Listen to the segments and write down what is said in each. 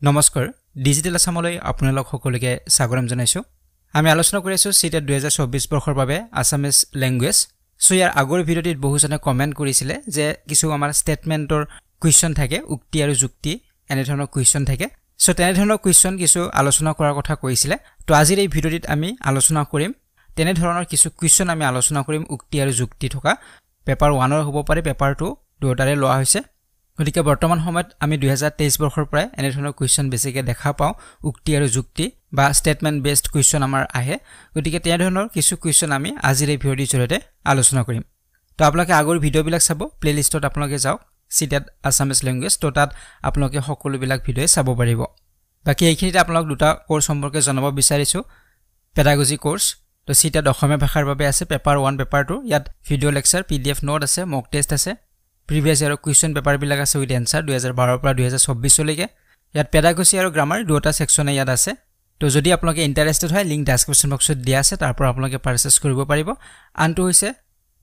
নমস্কাৰ ডিজিটেল আসামলৈ আপোনালোক সকলোকে স্বাগতম জনাইছো আমি আলোচনা কৰি আছো সিটা 2024 বৰ্ষৰ বাবে আসামিজ ল্যাঙ্গুৱেজ সো ইয়াৰ আগৰ ভিডিওটিত বহুজনে কমেন্ট কৰিছিলে যে কিছু আমাৰ ষ্টেটমেন্টৰ কোৱেশ্চন থাকে উক্তি আৰু যুক্তি এনে ধৰণৰ কোৱেশ্চন থাকে সো তেনে ধৰণৰ কোৱেশ্চন কিছু আলোচনা কৰাৰ কথা কৈছিলে তো আজিৰ এই ভিডিওটিত আমি আলোচনা কৰিম তেনে ধৰণৰ কিছু কোৱেশ্চন আমি আলোচনা কৰিম উক্তি আৰু যুক্তি থকা পেপাৰ 1 ৰ হ'ব পাৰে পেপাৰ 2 দুটাৰে লোৱা হৈছে গতিকে বৰ্তমান সময়ত আমি 2023 বৰ্ষৰ পৰা এনে ধৰণৰ কোৱেশ্চন বেছিকৈ দেখা পাওঁ উক্তি আৰু যুক্তি বা ষ্টেটমেন্ট বেসড কোৱেশ্চন আমাৰ আহে গতিকে তেনে ধৰণৰ কিছু কোৱেশ্চন আমি আজিৰ এই ভিডিওৰ জৰিয়তে আলোচনা কৰিম তো আপোনালোকে আগৰ ভিডিওবিলাক চাব প্লেলিষ্টত আপোনালোকে যাওক সিটাত আসামিজ ল্যাঙ্গুৱেজ তো তাত আপোনালোকে সকলো বিলাক ভিডিও চাব পাৰিব বাকি এইখিনিতে আপোনালোক দুটা কোৰ্স সম্পৰ্কে জনাব বিচাৰিছো পেডাগজি কোৰ্স তো সিটাত অসমীয়া ভাষাৰ বাবে আছে পেপাৰ 1 পেপাৰ 2 ইয়াত ভিডিও লেকচাৰ পিডিএফ নোট আছে মক টেষ্ট আছে প্ৰিভিয়াস ইয়াৰ কোৱেশ্চন পেপাৰ বিলাক আছে উইথ এনসাৰ 2012 পৰা 2024 লৈকে ইয়াত পেডাগজি আৰু গ্ৰামাৰ দুটা সেকশন ইয়াত আছে তো যদি আপোনালোকে ইন্টাৰেস্টেড হয় লিংক ডেসক্ৰিপচন বক্সত দিয়া আছে তাৰ পৰা আপোনালোকে পাৰচেজ কৰিব পাৰিব আনটো হৈছে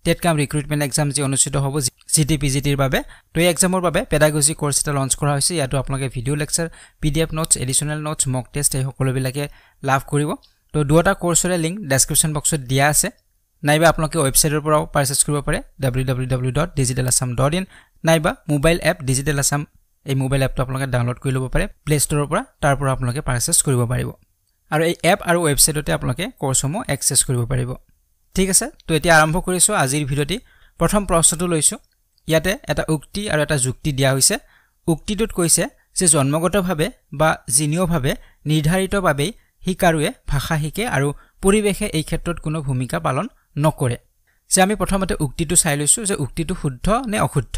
টেটকাম ৰিক্ৰুটমেন্ট এক্সাম যি অনুষ্ঠিত হ'ব জিটিপিজিটিৰ বাবে তো এই এক্সামৰ বাবে পেডাগজি কোৰ্স এটা লঞ্চ কৰা হৈছে ইয়াতো আপোনালোকে video lecture PDF notes additional notes mock test এই সকলো বিলাকে লাভ কৰিব তো দুটা কোৰ্সৰ লিংক ডেসক্ৰিপচন বক্সত দিয়া আছে নাইবা আপোনালোকে ওয়েবসাইটৰ পৰাও পাৰচেজ কৰিব পাৰে www.digitalassam.in নাইবা মোবাইল এপ ডিজিটেল আসাম এই মোবাইল এপটো আপোনালোকে ডাউনলোড কৰি ল'ব পাৰে প্লে ষ্টৰৰ পৰা তাৰ পৰা আপোনালোকে পাৰচেজ কৰিব পাৰিব আৰু এই এপ আৰু ওয়েবসাইটতে আপোনালোকে কোৰ্সসমূহ এক্সেছ কৰিব পাৰিব ঠিক আছে তো এতিয়া আৰম্ভ কৰিছো আজিৰ ভিডিওটি প্ৰথম প্ৰশ্নটো লৈছো ইয়াতে এটা উক্তি আৰু এটা যুক্তি দিয়া হৈছে উক্তিটোত কৈছে যে জন্মগতভাৱে বা জিনীয়ভাৱে নিৰ্ধাৰিতভাৱে শিকাৰুৱে ভাষা শিকে আৰু পৰিৱেশে এই ক্ষেত্ৰত কোনো ভূমিকা পালন নকৰে যে আমি প্ৰথমতে উক্তিটো চাই লৈছো যে উক্তিটো শুদ্ধ নে অশুদ্ধ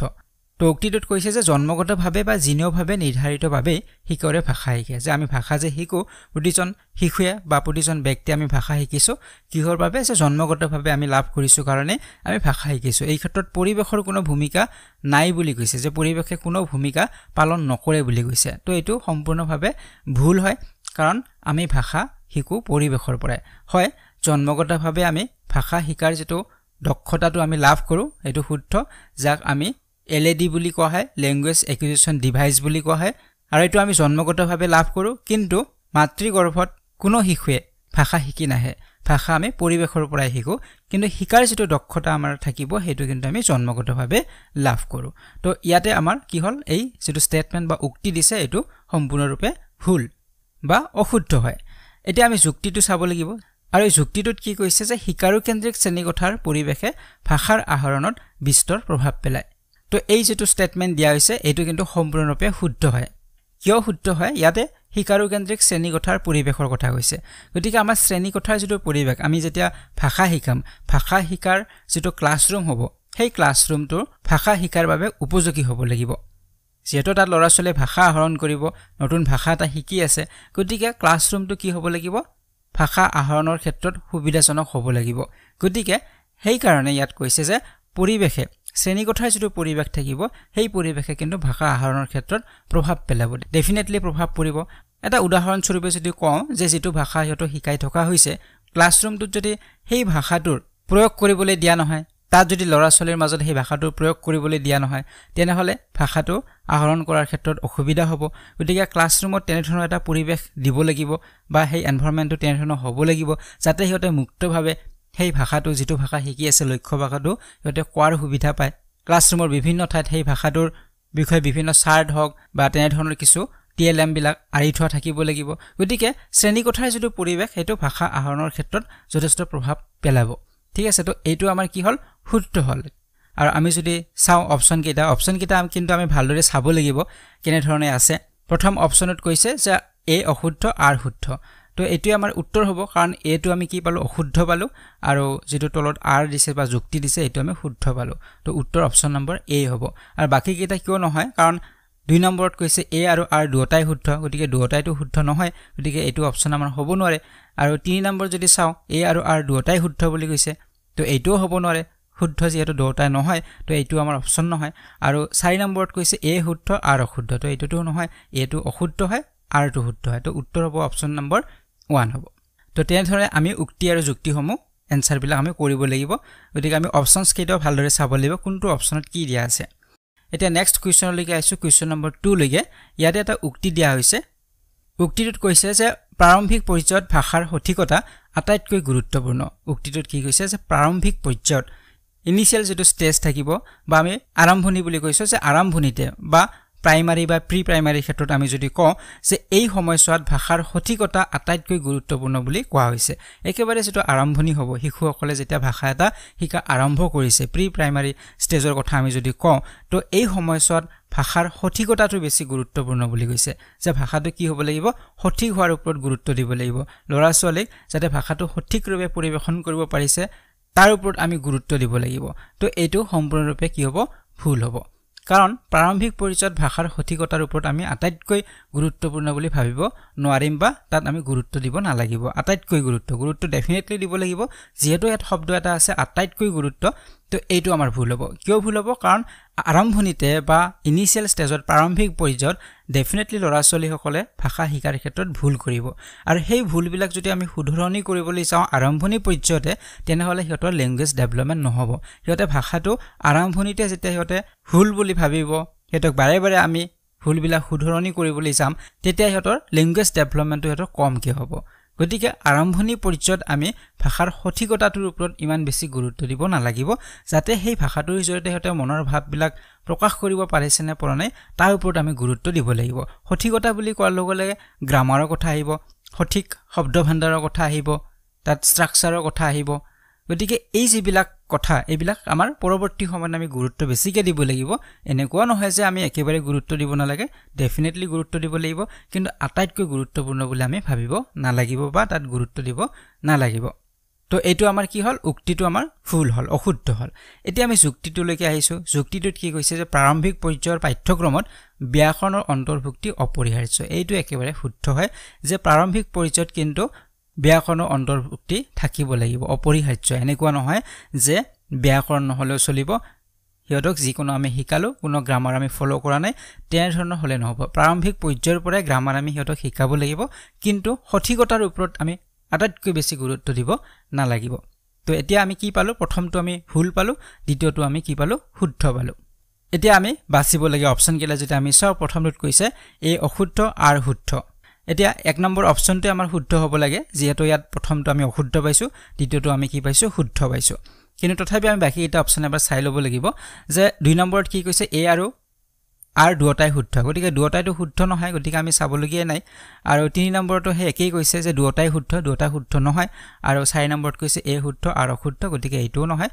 তো উক্তিটোত কৈছে যে জন্মগতভাৱে বা জিনীয়ভাৱে নিৰ্ধাৰিতভাৱে শিকাৰুৱে ভাষা শিকে যে আমি ভাষা যে শিকো প্ৰতিজন শিশুৱে বা প্ৰতিজন ব্যক্তি আমি ভাষা শিকিছো কিহৰ বাবে যে জন্মগতভাৱে আমি লাভ কৰিছো কাৰণে আমি ভাষা শিকিছো এই ক্ষেত্ৰত পৰিৱেশৰ কোনো ভূমিকা নাই বুলি কৈছে যে পৰিৱেশে কোনো ভূমিকা পালন নকৰে বুলি কৈছে তো এটো সম্পূৰ্ণভাৱে ভুল হয় কাৰণ আমি ভাষা শিকো পৰিৱেশৰ পৰা হয় জন্মগতভাৱে আমি ভাষা শিকাৰ যেটো দক্ষতাটো আমি লাভ কৰো এটো শুদ্ধ যাক আমি এলএডি বুলি কোৱা হয় ল্যাঙ্গুৱেজ একুইজিশন ডিভাইস বুলি কোৱা হয় আৰু এটো আমি জন্মগতভাৱে লাভ কৰো কিন্তু মাতৃগৰ্ভত কোনো শিশুৱে ভাষা শিকি নাহে ভাষা আমি পৰিৱেশৰ পৰা শিকো কিন্তু শিকাৰ যেটো দক্ষতা আমাৰ থাকিব হেতু কিন্তু আমি জন্মগতভাৱে লাভ কৰো তো ইয়াতে আমাৰ কি হল এই যেটো ষ্টেটমেন্ট বা উক্তি দিছে এটো সম্পূৰ্ণৰূপে ভুল বা অশুদ্ধ হয় এতিয়া আমি যুক্তিটো চাব লাগিব আৰু এই যুক্তিটোত কি কৈছে যে শিকাৰু কেন্দ্ৰিক শ্ৰেণীকোঠাৰ পৰিৱেশে ভাষাৰ আহৰণত বিস্তৰ প্ৰভাৱ পেলায় তো এই যেটো ষ্টেটমেন্ট দিয়া হৈছে এটো কিন্তু সম্পূৰ্ণৰূপে শুদ্ধ হয় কিয় শুদ্ধ হয় ইয়াতে শিকাৰু কেন্দ্ৰিক শ্ৰেণীকোঠাৰ পৰিৱেশৰ কথা কৈছে গতিকে আমাৰ শ্ৰেণীকোঠাৰ যেটো পৰিৱেশ আমি যেতিয়া ভাষা শিকাম ভাষা শিকাৰ যেটো ক্লাছৰুম হ'ব সেই ক্লাছৰুমটো ভাষা শিকাৰ বাবে উপযোগী হ'ব লাগিব যেটো তাত লৰাছলে ভাষা আহৰণ কৰিব নতুন ভাষা এটা শিকি আছে গতিকে ক্লাছৰুমটো কি হ'ব লাগিব ভাষা আহৰণৰ ক্ষেত্ৰত সুবিধাজনক হ'ব লাগিব গতিকে সেই কাৰণে ইয়াত কৈছে যে পৰিৱেশে শ্ৰেণীকোঠাৰ যেটো পৰিৱেশ থাকিব সেই পৰিৱেশে কিন্তু ভাষা আহৰণৰ ক্ষেত্ৰত প্ৰভাৱ পেলাব ডেফিনেটলি প্ৰভাৱ পৰিব এটা উদাহৰণ স্বৰূপে যদি কওঁ যে যেটো ভাষা হয়তো শিকাই থকা হৈছে ক্লাছৰুমটোত যদি সেই ভাষাটোৰ প্ৰয়োগ কৰিবলৈ দিয়া নহয় তাত যদি লৰাছলিৰ মাজত সেই ভাষাটো প্ৰয়োগ কৰিবলৈ দিয়া নহয় তেনেহলে ভাষাটো আহৰণ কৰাৰ ক্ষেত্ৰত অসুবিধা হ'ব গতিকে ক্লাছৰুমত তেনে ধৰণৰ এটা পৰিৱেশ দিব লাগিব বা সেই এনভায়ৰনমেন্টটো তেনে ধৰণৰ হ'ব লাগিব যাতে হিহঁতে মুক্তভাৱে সেই ভাষাটো যেটো ভাষা শিকি আছে লক্ষ্য ভাষাটো হিহঁতে কোৱাৰ সুবিধা পায় ক্লাছৰুমৰ বিভিন্ন ঠাইত সেই ভাষাটোৰ বিষয়ে বিভিন্ন চাৰ্ট হওক বা তেনে ধৰণৰ কিছু টিএলএম বিলাক আৰি থোৱা থাকিব লাগিব গতিকে শ্ৰেণীকোঠাৰ যেটো পৰিৱেশ হেতু ভাষা আহৰণৰ ক্ষেত্ৰত যথেষ্ট প্ৰভাৱ পেলাব ঠিক আছে তো এইটো আমাৰ কি হল শুদ্ধ হল আৰু আমি যদি চাও অপচন কেইটা কিন্তু আমি ভালদৰে চাব লাগিব কেনে ধৰণে আছে প্ৰথম অপচনত কৈছে যে এ অশুদ্ধ আৰ শুদ্ধ তো এটো আমাৰ উত্তৰ হ'ব কাৰণ এটো আমি কি পালো অশুদ্ধ পালো আৰু যেটো তলত আৰ দিছে বা যুক্তি দিছে এটো আমি শুদ্ধ পালো তো উত্তৰ অপচন নম্বৰ এ হ'ব আৰু বাকি কেইটা কিয় নহয় কাৰণ 2 নম্বৰত কৈছে এ আৰু আৰ দুটাই শুদ্ধ গতিকে দুটাইটো শুদ্ধ নহয় গতিকে এটো অপচন আমাৰ হ'ব নোৱাৰে আৰু 3 নম্বৰ যদি চাও এ আৰু আৰ দুটাই শুদ্ধ বুলি কৈছে তো এইটোও হ'ব নোৱাৰে শুদ্ধ যেটো দুটাই নহয় তো এইটো আমাৰ অপচন নহয় আৰু 4 নম্বৰত কৈছে এ শুদ্ধ আৰ অশুদ্ধ তো এইটোটো নহয় এটো অশুদ্ধ হয় আৰটো শুদ্ধ হয় তো উত্তৰ হ'ব অপচন নম্বৰ 1 হ'ব তো তেনে ধৰণে আমি উক্তি আৰু যুক্তিসমূহ এনসাৰ বিলাক আমি কৰিব লাগিব গতিকে আমি অপচনছ কেইটা ভালদৰে চাব লাগিব কোনটো অপচনত কি দিয়া আছে এতিয়া নেক্সট কোৱেশ্চনলৈকে আইছো কোৱেশ্চন নম্বৰ 2 লৈকে ইয়াতে এটা উক্তি দিয়া হৈছে উক্তিটোত কৈছে যে প্ৰাৰম্ভিক পৰ্যায়ত ভাষাৰ সঠিকতা আটাইতকৈ গুৰুত্বপূৰ্ণ উক্তিটোত কি কৈছে যে প্ৰাৰম্ভিক পৰ্যায়ত ইনিশিয়াল যেটো স্টেজ থাকিব বা আমি আৰম্ভণি বুলি কৈছো যে আৰম্ভণিতে বা প্ৰাইমাৰী বা প্ৰি প্ৰাইমাৰী ক্ষেত্ৰত আমি যদি কওঁ যে এই সময়ছোৱাত ভাষাৰ সঠিকতা আটাইতকৈ গুৰুত্বপূৰ্ণ বুলি কোৱা হৈছে একেবাৰে যেটো আৰম্ভণি হ'ব শিশুসকলে যেতিয়া ভাষা এটা শিকা আৰম্ভ কৰিছে প্ৰি প্ৰাইমাৰী ষ্টেজৰ কথা আমি যদি কওঁ তো এই সময়ছোৱাত ভাষাৰ সঠিকতাটো বেছি গুৰুত্বপূৰ্ণ বুলি কৈছে যে ভাষাটো কি হ'ব লাগিব সঠিক হোৱাৰ ওপৰত গুৰুত্ব দিব লাগিব ল'ৰা ছোৱালীক যাতে ভাষাটো সঠিকভাৱে পৰিৱেশন কৰিব পাৰিছে তাৰ ওপৰত আমি গুৰুত্ব দিব লাগিব তো এইটো সম্পূৰ্ণৰূপে কি হ'ব ভুল হ'ব কাৰণ প্ৰাৰম্ভিক পৰ্যায়ত ভাষাৰ সঠিকতাৰ ওপৰত আমি আটাইতকৈ গুৰুত্বপূৰ্ণ বুলি ভাবিব নোৱাৰিম বা তাত আমি গুৰুত্ব দিব নালাগিব আটাইতকৈ গুৰুত্ব ডেফিনেটলি দিব লাগিব যেহেতু ইয়াত শব্দ এটা আছে আটাইতকৈ গুৰুত্ব তো এইটো আমাৰ ভুল হ'ব কিয় ভুল হ'ব কাৰণ আৰম্ভণিতে বা ইনিশিয়াল ষ্টেজত প্ৰাৰম্ভিক পৰ্যায়ত ডেফিনেটলি ল'ৰা ছোৱালীসকলে ভাষা শিকাৰ ক্ষেত্ৰত ভুল কৰিব আৰু সেই ভুলবিলাক যদি আমি শুধৰণি কৰিবলৈ চাওঁ আৰম্ভণি পৰ্যায়তে তেনেহলে সিহঁতৰ ল্যাঙ্গুৱেজ ডেভেলপমেন্ট নহব সিহঁতে ভাষাটো আৰম্ভণিতে যেতিয়া সিহঁতে ভুল বুলি ভাবিব সিহঁতক বাৰে বাৰে আমি ভুলবিলাক শুধৰণি কৰিবলৈ যাম তেতিয়া সিহঁতৰ ল্যাঙ্গুৱেজ ডেভেলপমেন্টটো সিহঁতৰ কমকে হ'ব গতিকে আৰম্ভণি পৰ্যায়ত আমি ভাষাৰ সঠিকতাটোৰ ওপৰত ইমান বেছি গুৰুত্ব দিব নালাগিব যাতে সেই ভাষাটোৰ জৰিয়তে সিহঁতে মনৰ ভাৱবিলাক প্ৰকাশ কৰিব পাৰিছে নে পৰা নাই তাৰ ওপৰত আমি গুৰুত্ব দিব লাগিব সঠিকতা বুলি কোৱাৰ লগে লগে গ্ৰামাৰৰ কথা আহিব সঠিক শব্দ ভাণ্ডাৰৰ কথা আহিব তাত ষ্ট্ৰাকচাৰৰ কথা আহিব গতিকে এই যিবিলাক কথা এইবিলাক আমাৰ পৰৱৰ্তী সময়ত আমি গুৰুত্ব বেছিকে দিব লাগিব এনেকুৱা নহয় যে আমি একেবাৰে গুৰুত্ব দিব নালাগে ডেফিনেটলি গুৰুত্ব দিব লাগিব কিন্তু আটাইতকৈ গুৰুত্বপূৰ্ণ বুলি আমি ভাবিব নালাগিব বা তাত গুৰুত্ব দিব নালাগিব তো এইটো আমাৰ কি হল উক্তিটো আমাৰ ভুল হল অশুদ্ধ হল এতিয়া আমি যুক্তিটোলৈকে আহিছো যুক্তিটোত কি কৈছে যে প্ৰাৰম্ভিক পৰ্যায়ৰ পাঠ্যক্ৰমত ব্যাকৰণৰ অন্তৰ্ভুক্তি অপৰিহাৰ্য এইটো একেবাৰে শুদ্ধ হয় যে প্ৰাৰম্ভিক পৰ্যায়ত কিন্তু ব্যাকৰণৰ অন্তৰ্ভুক্তি থাকিব লাগিব অপৰিহাৰ্য এনেকুৱা নহয় যে ব্যাকৰণ নহলেও চলিব হিয়তক যিকোনো আমি শিকালো কোনো গ্ৰামাৰ আমি ফলো কৰা নাই তেনে ধৰণৰ হলে নহব প্ৰাৰম্ভিক পৰ্যায়ৰ পৰাই গ্ৰামাৰ আমি হিয়তক শিকাব লাগিব কিন্তু সঠিকতাৰ ওপৰত আমি আটাইতকৈ বেছি গুৰুত্ব দিব নালাগিব তো এতিয়া আমি কি পালো প্ৰথমটো আমি ভুল পালো দ্বিতীয়টো আমি কি পালো শুদ্ধ পালো এতিয়া আমি বাছিব লাগে অপচন কেলা যেটা আমি চাও প্ৰথমটোত কৈছে এ অশুদ্ধ আৰু শুদ্ধ এতিয়া এক নম্বৰ অপচনটো আমাৰ শুদ্ধ হ'ব লাগে যেহেতু ইয়াত প্ৰথমটো আমি অশুদ্ধ পাইছো দ্বিতীয়টো আমি কি পাইছো শুদ্ধ পাইছো কিন্তু তথাপি আমি বাকি এটা অপচন এবাৰ চাই ল'ব লাগিব যে দুই নম্বৰত কি কৈছে এ আৰু আৰ দুটাই শুদ্ধ গতিকে দুটাইটো শুদ্ধ নহয় গতিকে আমি চাবলগীয়া নাই আৰু তিনি নম্বৰটো হে একেই কৈছে যে দুটাই শুদ্ধ নহয় আৰু 4 নম্বৰত কৈছে এ শুদ্ধ আৰু অশুদ্ধ গতিকে এইটোও নহয়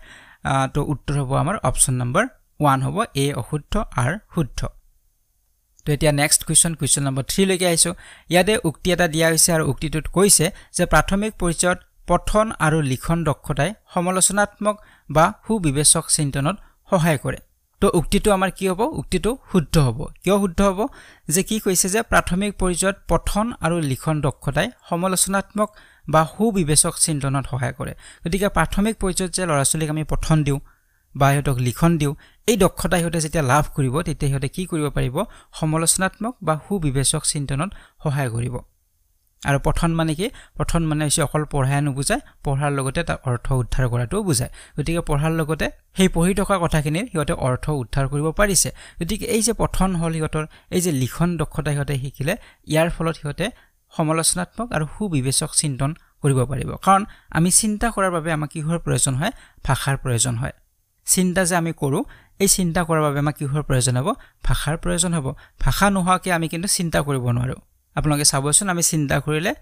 তো উত্তৰ হ'ব আমাৰ অপচন নম্বৰ 1 হ'ব এ অশুদ্ধ আৰু শুদ্ধ তো এতিয়া নেক্সট কোৱেশ্চন নম্বৰ 3 লৈকে আইছো ইয়াতে উক্তি এটা দিয়া হৈছে আৰু উক্তিটোত কৈছে যে প্ৰাথমিক পৰ্যায়ত পঠন আৰু লিখন দক্ষতাই সমালোচনাত্মক বা সুবিবেচক চিন্তনত সহায় কৰে তো উক্তিটো আমাৰ কি হ'ব উক্তিটো শুদ্ধ হ'ব কিয় শুদ্ধ হ'ব যে কি কৈছে যে প্ৰাথমিক পৰ্যায়ত পঠন আৰু লিখন দক্ষতাই সমালোচনাত্মক বা সুবিবেচক চিন্তনত সহায় কৰে গতিকে প্ৰাথমিক পৰ্যায়ত যে ল'ৰা ছোৱালীক আমি পঠন দিও বা হেতক লিখন দিও এই দক্ষতা হেতে যেতিয়া লাভ কৰিব তেতিয়া হেতে কি কৰিব পাৰিব সমালোচনাত্মক বা সুবিবেচক চিন্তনত সহায় কৰিব আৰু পঠন মানে কি পঠন মানে হৈছে অকল পঢ়াই নুবুজায় পঢ়াৰ লগতে তাৰ অৰ্থ উদ্ধাৰ কৰাটোও বুজায় গতিকে পঢ়াৰ লগতে সেই পঢ়ি থকা কথাখিনিৰ হিয়তে অৰ্থ উদ্ধাৰ কৰিব পাৰিছে গতিকে এই যে পঠন হল হিয়তৰ এই যে লিখন দক্ষতা হিয়তে শিকিলে ইয়াৰ ফলত হিয়তে সমালোচনাত্মক আৰু সুবিবেচক চিন্তন কৰিব পাৰিব কাৰণ আমি চিন্তা কৰাৰ বাবে আমাক কিহৰ প্ৰয়োজন হয় ভাষাৰ প্ৰয়োজন হয় চিন্তা যে আমি কৰো এই চিন্তা কৰাৰ বাবে আমাক কিহৰ প্ৰয়োজন হ'ব ভাষাৰ প্ৰয়োজন হ'ব ভাষা নোহোৱাকে আমি কিন্তু চিন্তা কৰিব নোৱাৰো আপোনালোকে চাবচোন আমি চিন্তা কৰিলে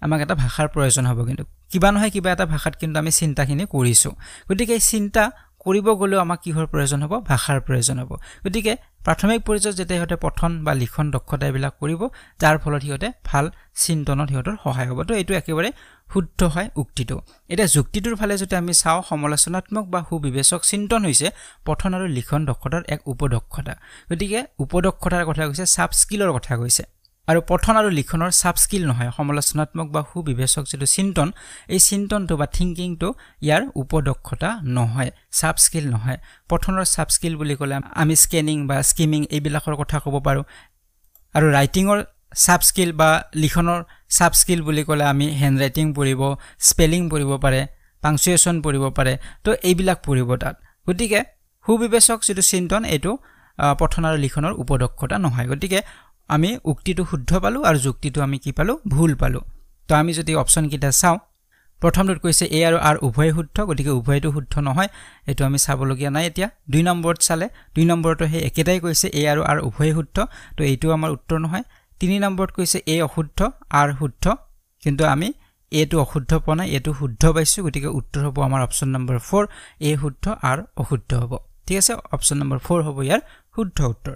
আমাক এটা ভাষাৰ প্ৰয়োজন হ'ব কিন্তু কিবা নহয় কিবা এটা ভাষাত কিন্তু আমি চিন্তাখিনি কৰিছো গতিকে চিন্তা কৰিব গলেও আমাক কিহৰ প্ৰয়োজন হ'ব ভাষাৰ প্ৰয়োজন হ'ব গতিকে প্ৰাথমিক পৰ্যায়ত যেতিয়া হতে পঠন বা লিখন দক্ষতা এইবিলাক কৰিব যাৰ ফলত হিয়তে ভাল চিন্তনত হিয়তৰ সহায় হ'ব তো এইটো একেবাৰে শুদ্ধ হয় উক্তিটো এটা যুক্তিটোৰ ফালে যদি আমি চাও সমালোচনাত্মক বা সুবিবেচক চিন্তন হৈছে পঠন আৰু লিখন দক্ষতাৰ এক উপদক্ষতা গতিকে উপদক্ষতাৰ কথা কৈছে সাব স্কিলৰ কথা কৈছে আৰু পঠন আৰু লিখনৰ সাব স্কিল নহয় সমালোচনাত্মক বা সুবিবেচক যেটো চিন্তন এই চিন্তনটো বা থিংকিংটো ইয়াৰ উপদক্ষতা নহয় সাব স্কিল নহয় পঠনৰ সাব স্কিল বুলি ক'লে আমি স্কেনিং বা স্কিমিং এইবিলাকৰ কথা ক'ব পাৰো আৰু ৰাইটিংৰ সাব স্কিল বা লিখনৰ সাব স্কিল বুলি ক'লে আমি হ্যান্ড ৰাইটিং পঢ়িব স্পেলিং পঢ়িব পাৰে পাংচুৱেচন পঢ়িব পাৰে তো এইবিলাক পঢ়িব তাত গতিকে সুবিবেচক যেটো চিন্তন এটো পঠন আৰু লিখনৰ উপদক্ষতা নহয় গতিকে আমি উক্তিটো শুদ্ধ পালো আৰু যুক্তিটো আমি কি পালো ভুল পালো তো আমি যদি অপচন কিটা চাও প্ৰথমটোত কৈছে a আৰু r উভয় শুদ্ধ গতিকে উভয়টো শুদ্ধ নহয় এটো আমি চাবলগীয়া নাই এতিয়া দুই নম্বৰত চালে দুই নম্বৰটো হে একেটাই কৈছে a আৰু r উভয় শুদ্ধ তো এইটো আমাৰ উত্তৰ নহয় তিনি নম্বৰত কৈছে a অশুদ্ধ r শুদ্ধ কিন্তু আমি a টো অশুদ্ধ পোৱা নাই এটো শুদ্ধ পাইছো গতিকে উত্তৰ হ'ব আমাৰ অপচন নম্বৰ 4 a শুদ্ধ r অশুদ্ধ হ'ব ঠিক আছে অপচন নম্বৰ 4 হ'ব ইয়াৰ শুদ্ধ উত্তৰ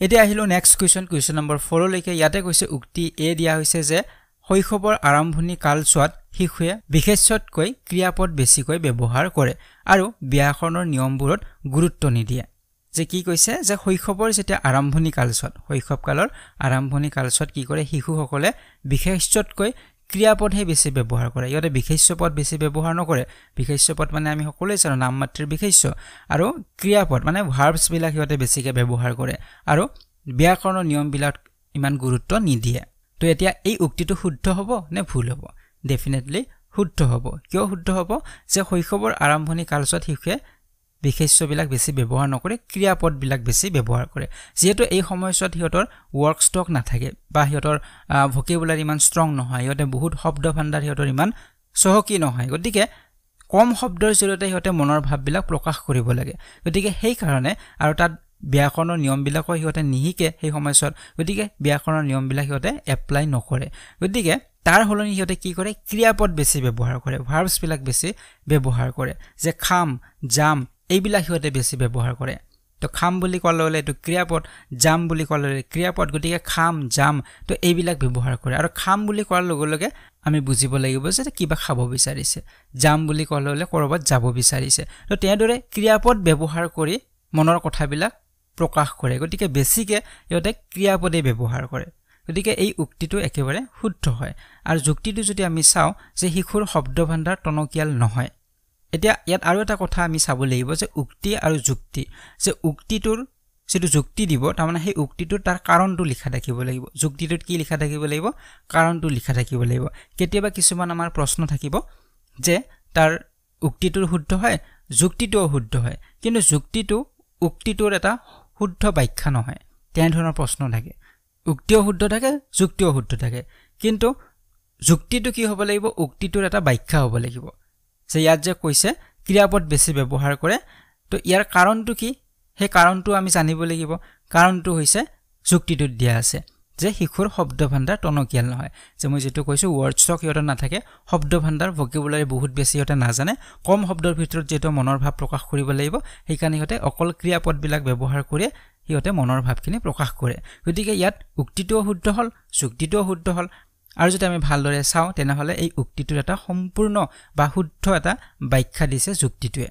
এতিয়া আহিলো নেক্সট কোৱেশ্চন নম্বৰ 4 লৈকে ইয়াতে কৈছে উক্তি a দিয়া হৈছে যে শৈশৱৰ আৰম্ভণি কালছোৱাত শিশুৱে বিশেষ্যতকৈ ক্ৰিয়াপদ বেছিকৈ ব্যৱহাৰ কৰে আৰু ব্যাকৰণৰ নিয়মবোৰত গুৰুত্ব নিদিয়ে যে কি কৈছে যে শৈশৱৰ যেতিয়া আৰম্ভণি কালছোৱাত শৈশৱ কালৰ আৰম্ভণি কালছোৱাত কি কৰে শিশুসকলে বিশেষ্যতকৈ ক্ৰিয়াপদহে বেছি ব্যৱহাৰ কৰে ইয়াতে বিশেষ্যপদ বেছি ব্যৱহাৰ নকৰে বিশেষ্যপদ মানে আমি সকলোৱে জানো নাম মাত্ৰাৰ বিশেষ্য আৰু ক্ৰিয়াপদ মানে ভাৰ্বছ বিলাক ইয়াতে বেছিকৈ ব্যৱহাৰ কৰে আৰু ব্যাকৰণৰ নিয়মবিলাক ইমান গুৰুত্ব নিদিয়ে তো এতিয়া এই উক্তিটো শুদ্ধ হ'ব নে ভুল হ'ব ডেফিনেটলি শুদ্ধ হ'ব কিয় শুদ্ধ হ'ব যে শৈশৱৰ আৰম্ভণি কালছোৱাত শিশুৱে বিশেষ্যবিলাক বেছি ব্যৱহাৰ নকৰে ক্ৰিয়াপদ বিলাক বেছি ব্যৱহাৰ কৰে যেহেতু এই সময়ছোৱাত হিয়তৰ ওয়াৰ্ক স্টক নাথাকে বা হিয়তৰ ভোকেবুলাৰি ইমান ষ্ট্ৰং নহয় হিয়তে বহুত শব্দ ভাণ্ডাৰ হিয়তৰ ইমান সহকি নহয় গতিকে কম শব্দৰ জৰিয়তে হিয়তে মনৰ ভাববিলাক প্ৰকাশ কৰিব লাগে গতিকে সেই কাৰণে আৰু তাত ব্যাকৰণৰ নিয়মবিলাক হিয়তে নিহিকে সেই সময়ছোৱাত গতিকে ব্যাকৰণৰ নিয়মবিলাক হিয়তে এপ্লাই নকৰে গতিকে তাৰ হলনি হিয়তে কি কৰে ক্ৰিয়াপদ বেছি ব্যৱহাৰ কৰে ভাৰ্বছ বিলাক বেছি ব্যৱহাৰ কৰে যে খাম জাম এইবিলাক হিয়তে বেছি ব্যৱহাৰ কৰে তো খাম বুলি ক'লে এটো ক্ৰিয়াপদ জাম বুলি ক'লে ক্ৰিয়াপদ গতিকে খাম জাম তো এইবিলাক ব্যৱহাৰ কৰে আৰু খাম বুলি কোৱাৰ লগে লগে আমি বুজিব লাগিব যে কিবা খাব বিচাৰিছে জাম বুলি ক'লে কৰবাত যাব বিচাৰিছে তো তেদৰে ক্ৰিয়াপদ ব্যৱহাৰ কৰি মনৰ কথাবিলাক প্ৰকাশ কৰে গতিকে বেছিকে ইহতে ক্ৰিয়াপদে ব্যৱহাৰ কৰে গতিকে এই উক্তিটো একেবাৰে শুদ্ধ হয় আৰু যুক্তিটো যদি আমি চাও যে শিশুৰ শব্দ ভাণ্ডাৰ টনকিয়াল নহয় এতিয়া ইয়াত আৰু এটা কথা আমি চাব লাগিব যে উক্তি আৰু যুক্তি যে উক্তিটোৰ যেটো যুক্তি দিব তাৰ মানে সেই উক্তিটোৰ তাৰ কাৰণটো লিখা থাকিব লাগিব যুক্তিটোত কি লিখা থাকিব লাগিব কাৰণটো লিখা থাকিব লাগিব কেতিয়াবা কিছুমান আমাৰ প্ৰশ্ন থাকিব যে তাৰ উক্তিটোৰ শুদ্ধ হয় যুক্তিটোও শুদ্ধ হয় কিন্তু যুক্তিটো উক্তিটোৰ এটা শুদ্ধ ব্যাখ্যা নহয় তেনে ধৰণৰ প্ৰশ্ন থাকে উক্তিও শুদ্ধ থাকে যুক্তিও শুদ্ধ থাকে কিন্তু যুক্তিটো কি হ'ব লাগিব উক্তিটোৰ এটা ব্যাখ্যা হ'ব লাগিব যে ইয়াত যে কৈছে ক্ৰিয়াপদ বেছি ব্যৱহাৰ কৰে তো ইয়াৰ কাৰণটো কি হে কাৰণটো আমি জানিব লাগিব কাৰণটো হৈছে যুক্তিটোত দিয়া আছে যে শিশুৰ শব্দ ভাণ্ডাৰ টনকিয়াল নহয় যে মই যেটো কৈছো ওয়াৰ্ড স্টক ইহতে নাথাকে শব্দ ভাণ্ডাৰ ভোকেবুলাৰি বহুত বেছি ইহতে নাজানে কম শব্দৰ ভিতৰত যেটো মনৰ ভাৱ প্ৰকাশ কৰিব লাগিব সেইকাৰণে ইহতে অকল ক্ৰিয়াপদ বিলাক ব্যৱহাৰ কৰি ইহতে মনৰ ভাৱখিনি প্ৰকাশ কৰে গতিকে ইয়াত উক্তিটোও শুদ্ধ হল যুক্তিটোও শুদ্ধ হল আৰু যদি আমি ভালদৰে চাও তেনেহলে এই উক্তিটোৰ এটা সম্পূৰ্ণ বা শুদ্ধ এটা ব্যাখ্যা দিছে যুক্তিটোৱে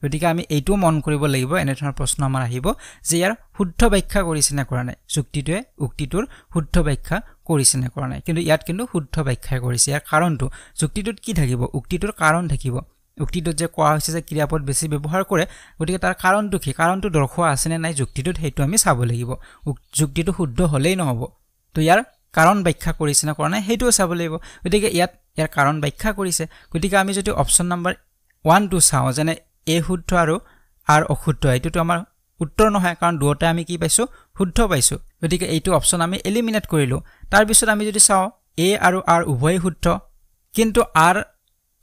গতিকে আমি এইটো মন কৰিব লাগিব এনে ধৰণৰ প্ৰশ্ন আমাৰ আহিব যে ইয়াৰ শুদ্ধ ব্যাখ্যা কৰিছে না কৰা নাই যুক্তিটোৱে উক্তিটোৰ শুদ্ধ ব্যাখ্যা কৰিছে না কৰা নাই কিন্তু ইয়াত কিন্তু শুদ্ধ ব্যাখ্যা কৰিছে ইয়াৰ কাৰণটো যুক্তিটোত কি থাকিব উক্তিটোৰ কাৰণ থাকিব উক্তিটোত যে কোৱা হৈছে যে ক্ৰিয়াপদ বেছি ব্যৱহাৰ কৰে গতিকে তাৰ কাৰণটো কি কাৰণটো দৰ্শোৱা আছে নে নাই যুক্তিটোত হেতু আমি চাব লাগিব যুক্তিটো শুদ্ধ হলেই নহব তো ইয়াৰ কাৰণ ব্যাখ্যা কৰিছে না কৰা নাই হেতুও চাব লাগিব গতিকে ইয়াৰ কাৰণ ব্যাখ্যা কৰিছে গতিকে আমি যদি অপচন নম্বৰ 1 টু চাও যেনে a শুদ্ধ আৰু r অশুদ্ধ এটোটো আমাৰ উত্তৰ নহয় কাৰণ দুটা আমি কি পাইছো শুদ্ধ পাইছো গতিকে এইটো অপচন আমি এলিমিনেট কৰিলো তাৰ পিছত আমি যদি চাও a আৰু r উভয় শুদ্ধ কিন্তু r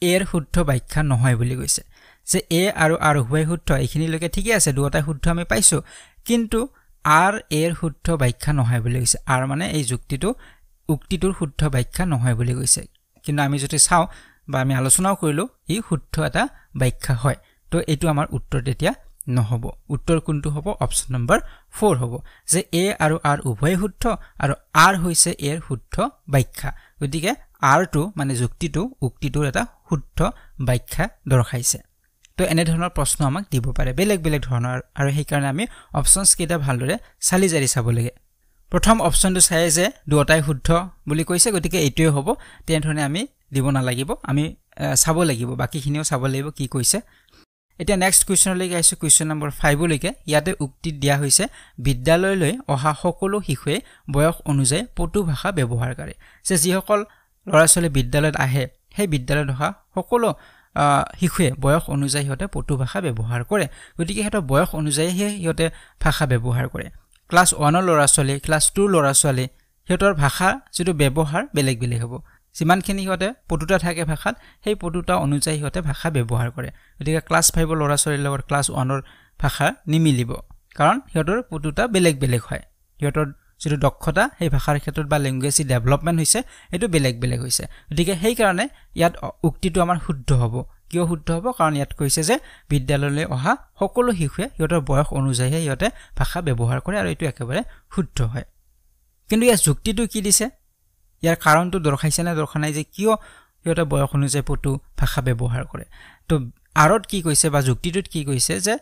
এৰ শুদ্ধ ব্যাখ্যা নহয় বুলি কৈছে যে a আৰু r উভয় শুদ্ধ এইখিনি লৈকে ঠিকই আছে দুটা শুদ্ধ আমি পাইছো কিন্তু r এৰ শুদ্ধ ব্যাখ্যা নহয় বুলি কৈছে r মানে এই যুক্তিটো উক্তিটোৰ শুদ্ধ ব্যাখ্যা নহয় বুলি কৈছে কিন্তু আমি যদি চাও বা আমি আলোচনাও কৰিলো ই শুদ্ধ এটা ব্যাখ্যা হয় তো এটো আমাৰ উত্তৰ তেতিয়া নহব উত্তৰ কোনটো হ'ব অপচন নম্বৰ 4 হ'ব যে a আৰু r উভয় শুদ্ধ আৰু r হৈছে এৰ শুদ্ধ ব্যাখ্যা গতিকে r টো মানে যুক্তিটো উক্তিটোৰ এটা শুদ্ধ ব্যাখ্যা দৰ্শাইছে তো এনে ধৰণৰ প্ৰশ্ন আমাক দিব পাৰে বেলেগ বেলেগ ধৰণৰ আৰু সেই কাৰণে আমি অপচনস কেইটা ভালদৰে চালি জাৰি চাব লাগে প্ৰথম অপচনটো চাই যে দুটাই শুদ্ধ বুলি কৈছে গতিকে এইটোৱে হ'ব তেনে ধৰণে আমি দিব নালাগিব আমি চাব লাগিব বাকিখিনিও চাব লাগিব কি কৈছে এতিয়া নেক্সট কোৱেশ্চনলৈকে আহিছো কোৱেশ্চন নম্বৰ 5 লৈকে ইয়াতে উক্তি দিয়া হৈছে বিদ্যালয়লৈ অহা সকলো শিশুৱে বয়স অনুযায়ী পটু ভাষা ব্যৱহাৰ কৰে যে যিসকল লৰাছলে বিদ্যালয়ত আহে সেই বিদ্যালয়ত অহা সকলো শিশুৱে বয়স অনুযায়ী হতে পটু ভাষা ব্যৱহাৰ কৰে গতিকে হেটো বয়স অনুযায়ী হেতে ভাষা ব্যৱহাৰ কৰে ক্লাছ 1 ৰ ল'ৰা ছোৱালী ক্লাছ 2 ৰ ল'ৰা ছোৱালী সিহঁতৰ ভাষা যেটো ব্যৱহাৰ বেলেগ বেলেগ হ'ব যিমানখিনি সিহঁতে পটুটা থাকে ভাষাত সেই পটুটা অনুযায়ী সিহঁতে ভাষা ব্যৱহাৰ কৰে গতিকে ক্লাছ 5 ৰ ল'ৰা ছোৱালীৰ লগত ক্লাছ 1 ৰ ভাষা নিমিলিব কাৰণ সিহঁতৰ পটুটা বেলেগ বেলেগ হয় সিহঁতৰ যেটো দক্ষতা সেই ভাষাৰ ক্ষেত্ৰত বা ল্যাঙ্গুৱেজ ডেভেলপমেন্ট হৈছে এটো বেলেগ বেলেগ হৈছে গতিকে সেই কাৰণে ইয়াত উক্তিটো আমাৰ শুদ্ধ হ'ব কিয় শুদ্ধ হ'ব কাৰণ ইয়াত কৈছে যে বিদ্যালয়লৈ অহা সকলো শিশুৱে সিহঁতৰ বয়স অনুযায়ী সিহঁতে ভাষা ব্যৱহাৰ কৰে আৰু এটো একেবাৰে শুদ্ধ হয় কিন্তু ইয়াৰ যুক্তিটো কি দিছে ইয়াৰ কাৰণটো দৰ্শাইছে না দৰ্শা নাই যে কিয় সিহঁতৰ বয়স অনুযায়ী পটু ভাষা ব্যৱহাৰ কৰে তো আৰত কি কৈছে বা যুক্তিটোত কি কৈছে যে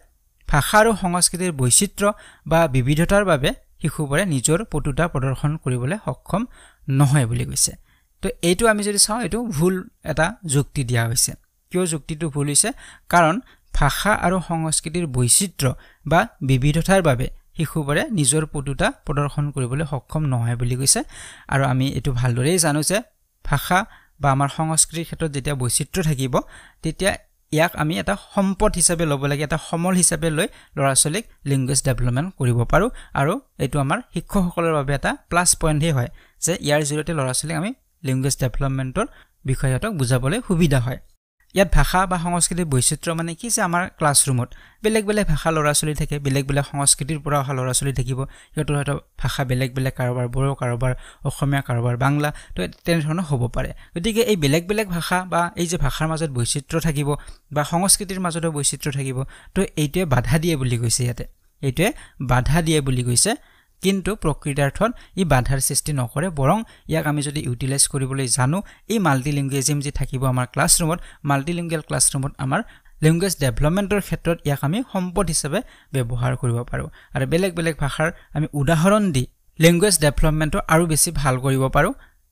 ভাষা আৰু সংস্কৃতিৰ বৈচিত্ৰ্য বা বিবিধতাৰ বাবে শিশুবোৰে নিজৰ পটুটা প্ৰদৰ্শন কৰিবলৈ সক্ষম নহয় বুলি কৈছে তো এইটো আমি যদি চাওঁ এটো ভুল এটা যুক্তি দিয়া হৈছে কিয় যুক্তিটো ভুল হৈছে কাৰণ ভাষা আৰু সংস্কৃতিৰ বৈচিত্ৰ্য বা বিবিধতাৰ বাবে শিশুবোৰে নিজৰ পটুটা প্ৰদৰ্শন কৰিবলৈ সক্ষম নহয় বুলি কৈছে আৰু আমি এটো ভালদৰে জানো যে ভাষা বা আমাৰ সংস্কৃতিৰ ক্ষেত্ৰত যেতিয়া বৈচিত্ৰ্য থাকিব তেতিয়া ইয়াক আমি এটা সম্পদ হিচাপে ল'ব লাগে এটা সমল হিচাপে লৈ ল'ৰা ছোৱালীক ল্যাঙ্গুৱেজ ডেভেলপমেন্ট কৰিব পাৰো আৰু এটো আমাৰ শিক্ষকসকলৰ বাবে এটা প্লাস পইণ্ট হয় যে ইয়াৰ জৰিয়তে ল'ৰা ছোৱালীক আমি ল্যাঙ্গুৱেজ ডেভেলপমেন্টৰ বিষয়টো বুজাবলৈ সুবিধা হয় ইয়াত ভাষা বা সংস্কৃতিৰ বৈচিত্ৰ্য মানে কি যে আমাৰ ক্লাছৰুমত বেলেগ বেলেগ ভাষা ল'ৰা ছোৱালী থাকে বেলেগ বেলেগ সংস্কৃতিৰ পৰা অহা ল'ৰা ছোৱালী থাকিব ইহঁতৰ হয়তো ভাষা বেলেগ বেলেগ কাৰোবাৰ বড়ো কাৰোবাৰ অসমীয়া কাৰোবাৰ বাংলা তো তেনে ধৰণৰ হ'ব পাৰে গতিকে এই বেলেগ বেলেগ ভাষা বা এই যে ভাষাৰ মাজত বৈচিত্ৰ্য থাকিব বা সংস্কৃতিৰ মাজত বৈচিত্ৰ্য থাকিব তো এইটোৱে বাধা দিয়ে বুলি কৈছে ইয়াতে এইটোৱে বাধা দিয়ে বুলি কৈছে কিন্তু প্ৰকৃতাৰ্থত ই বাধাৰ সৃষ্টি নকৰে বৰং ইয়াক আমি যদি ইউটিলাইজ কৰিবলৈ জানো এই মাল্টিলিংগুৱেলিজম যে থাকিব আমাৰ ক্লাছৰুমত মাল্টিলিংগুৱেল ক্লাছৰুমত আমাৰ ল্যাঙ্গুৱেজ ডেভেলপমেন্টৰ ক্ষেত্ৰত ইয়াক আমি সম্পদ হিচাপে ব্যৱহাৰ কৰিব পাৰো আৰু বেলেগ বেলেগ ভাষাৰ আমি উদাহৰণ দি ল্যাঙ্গুৱেজ ডেভেলপমেন্টৰ আৰু বেছি ভাল কৰিব পাৰো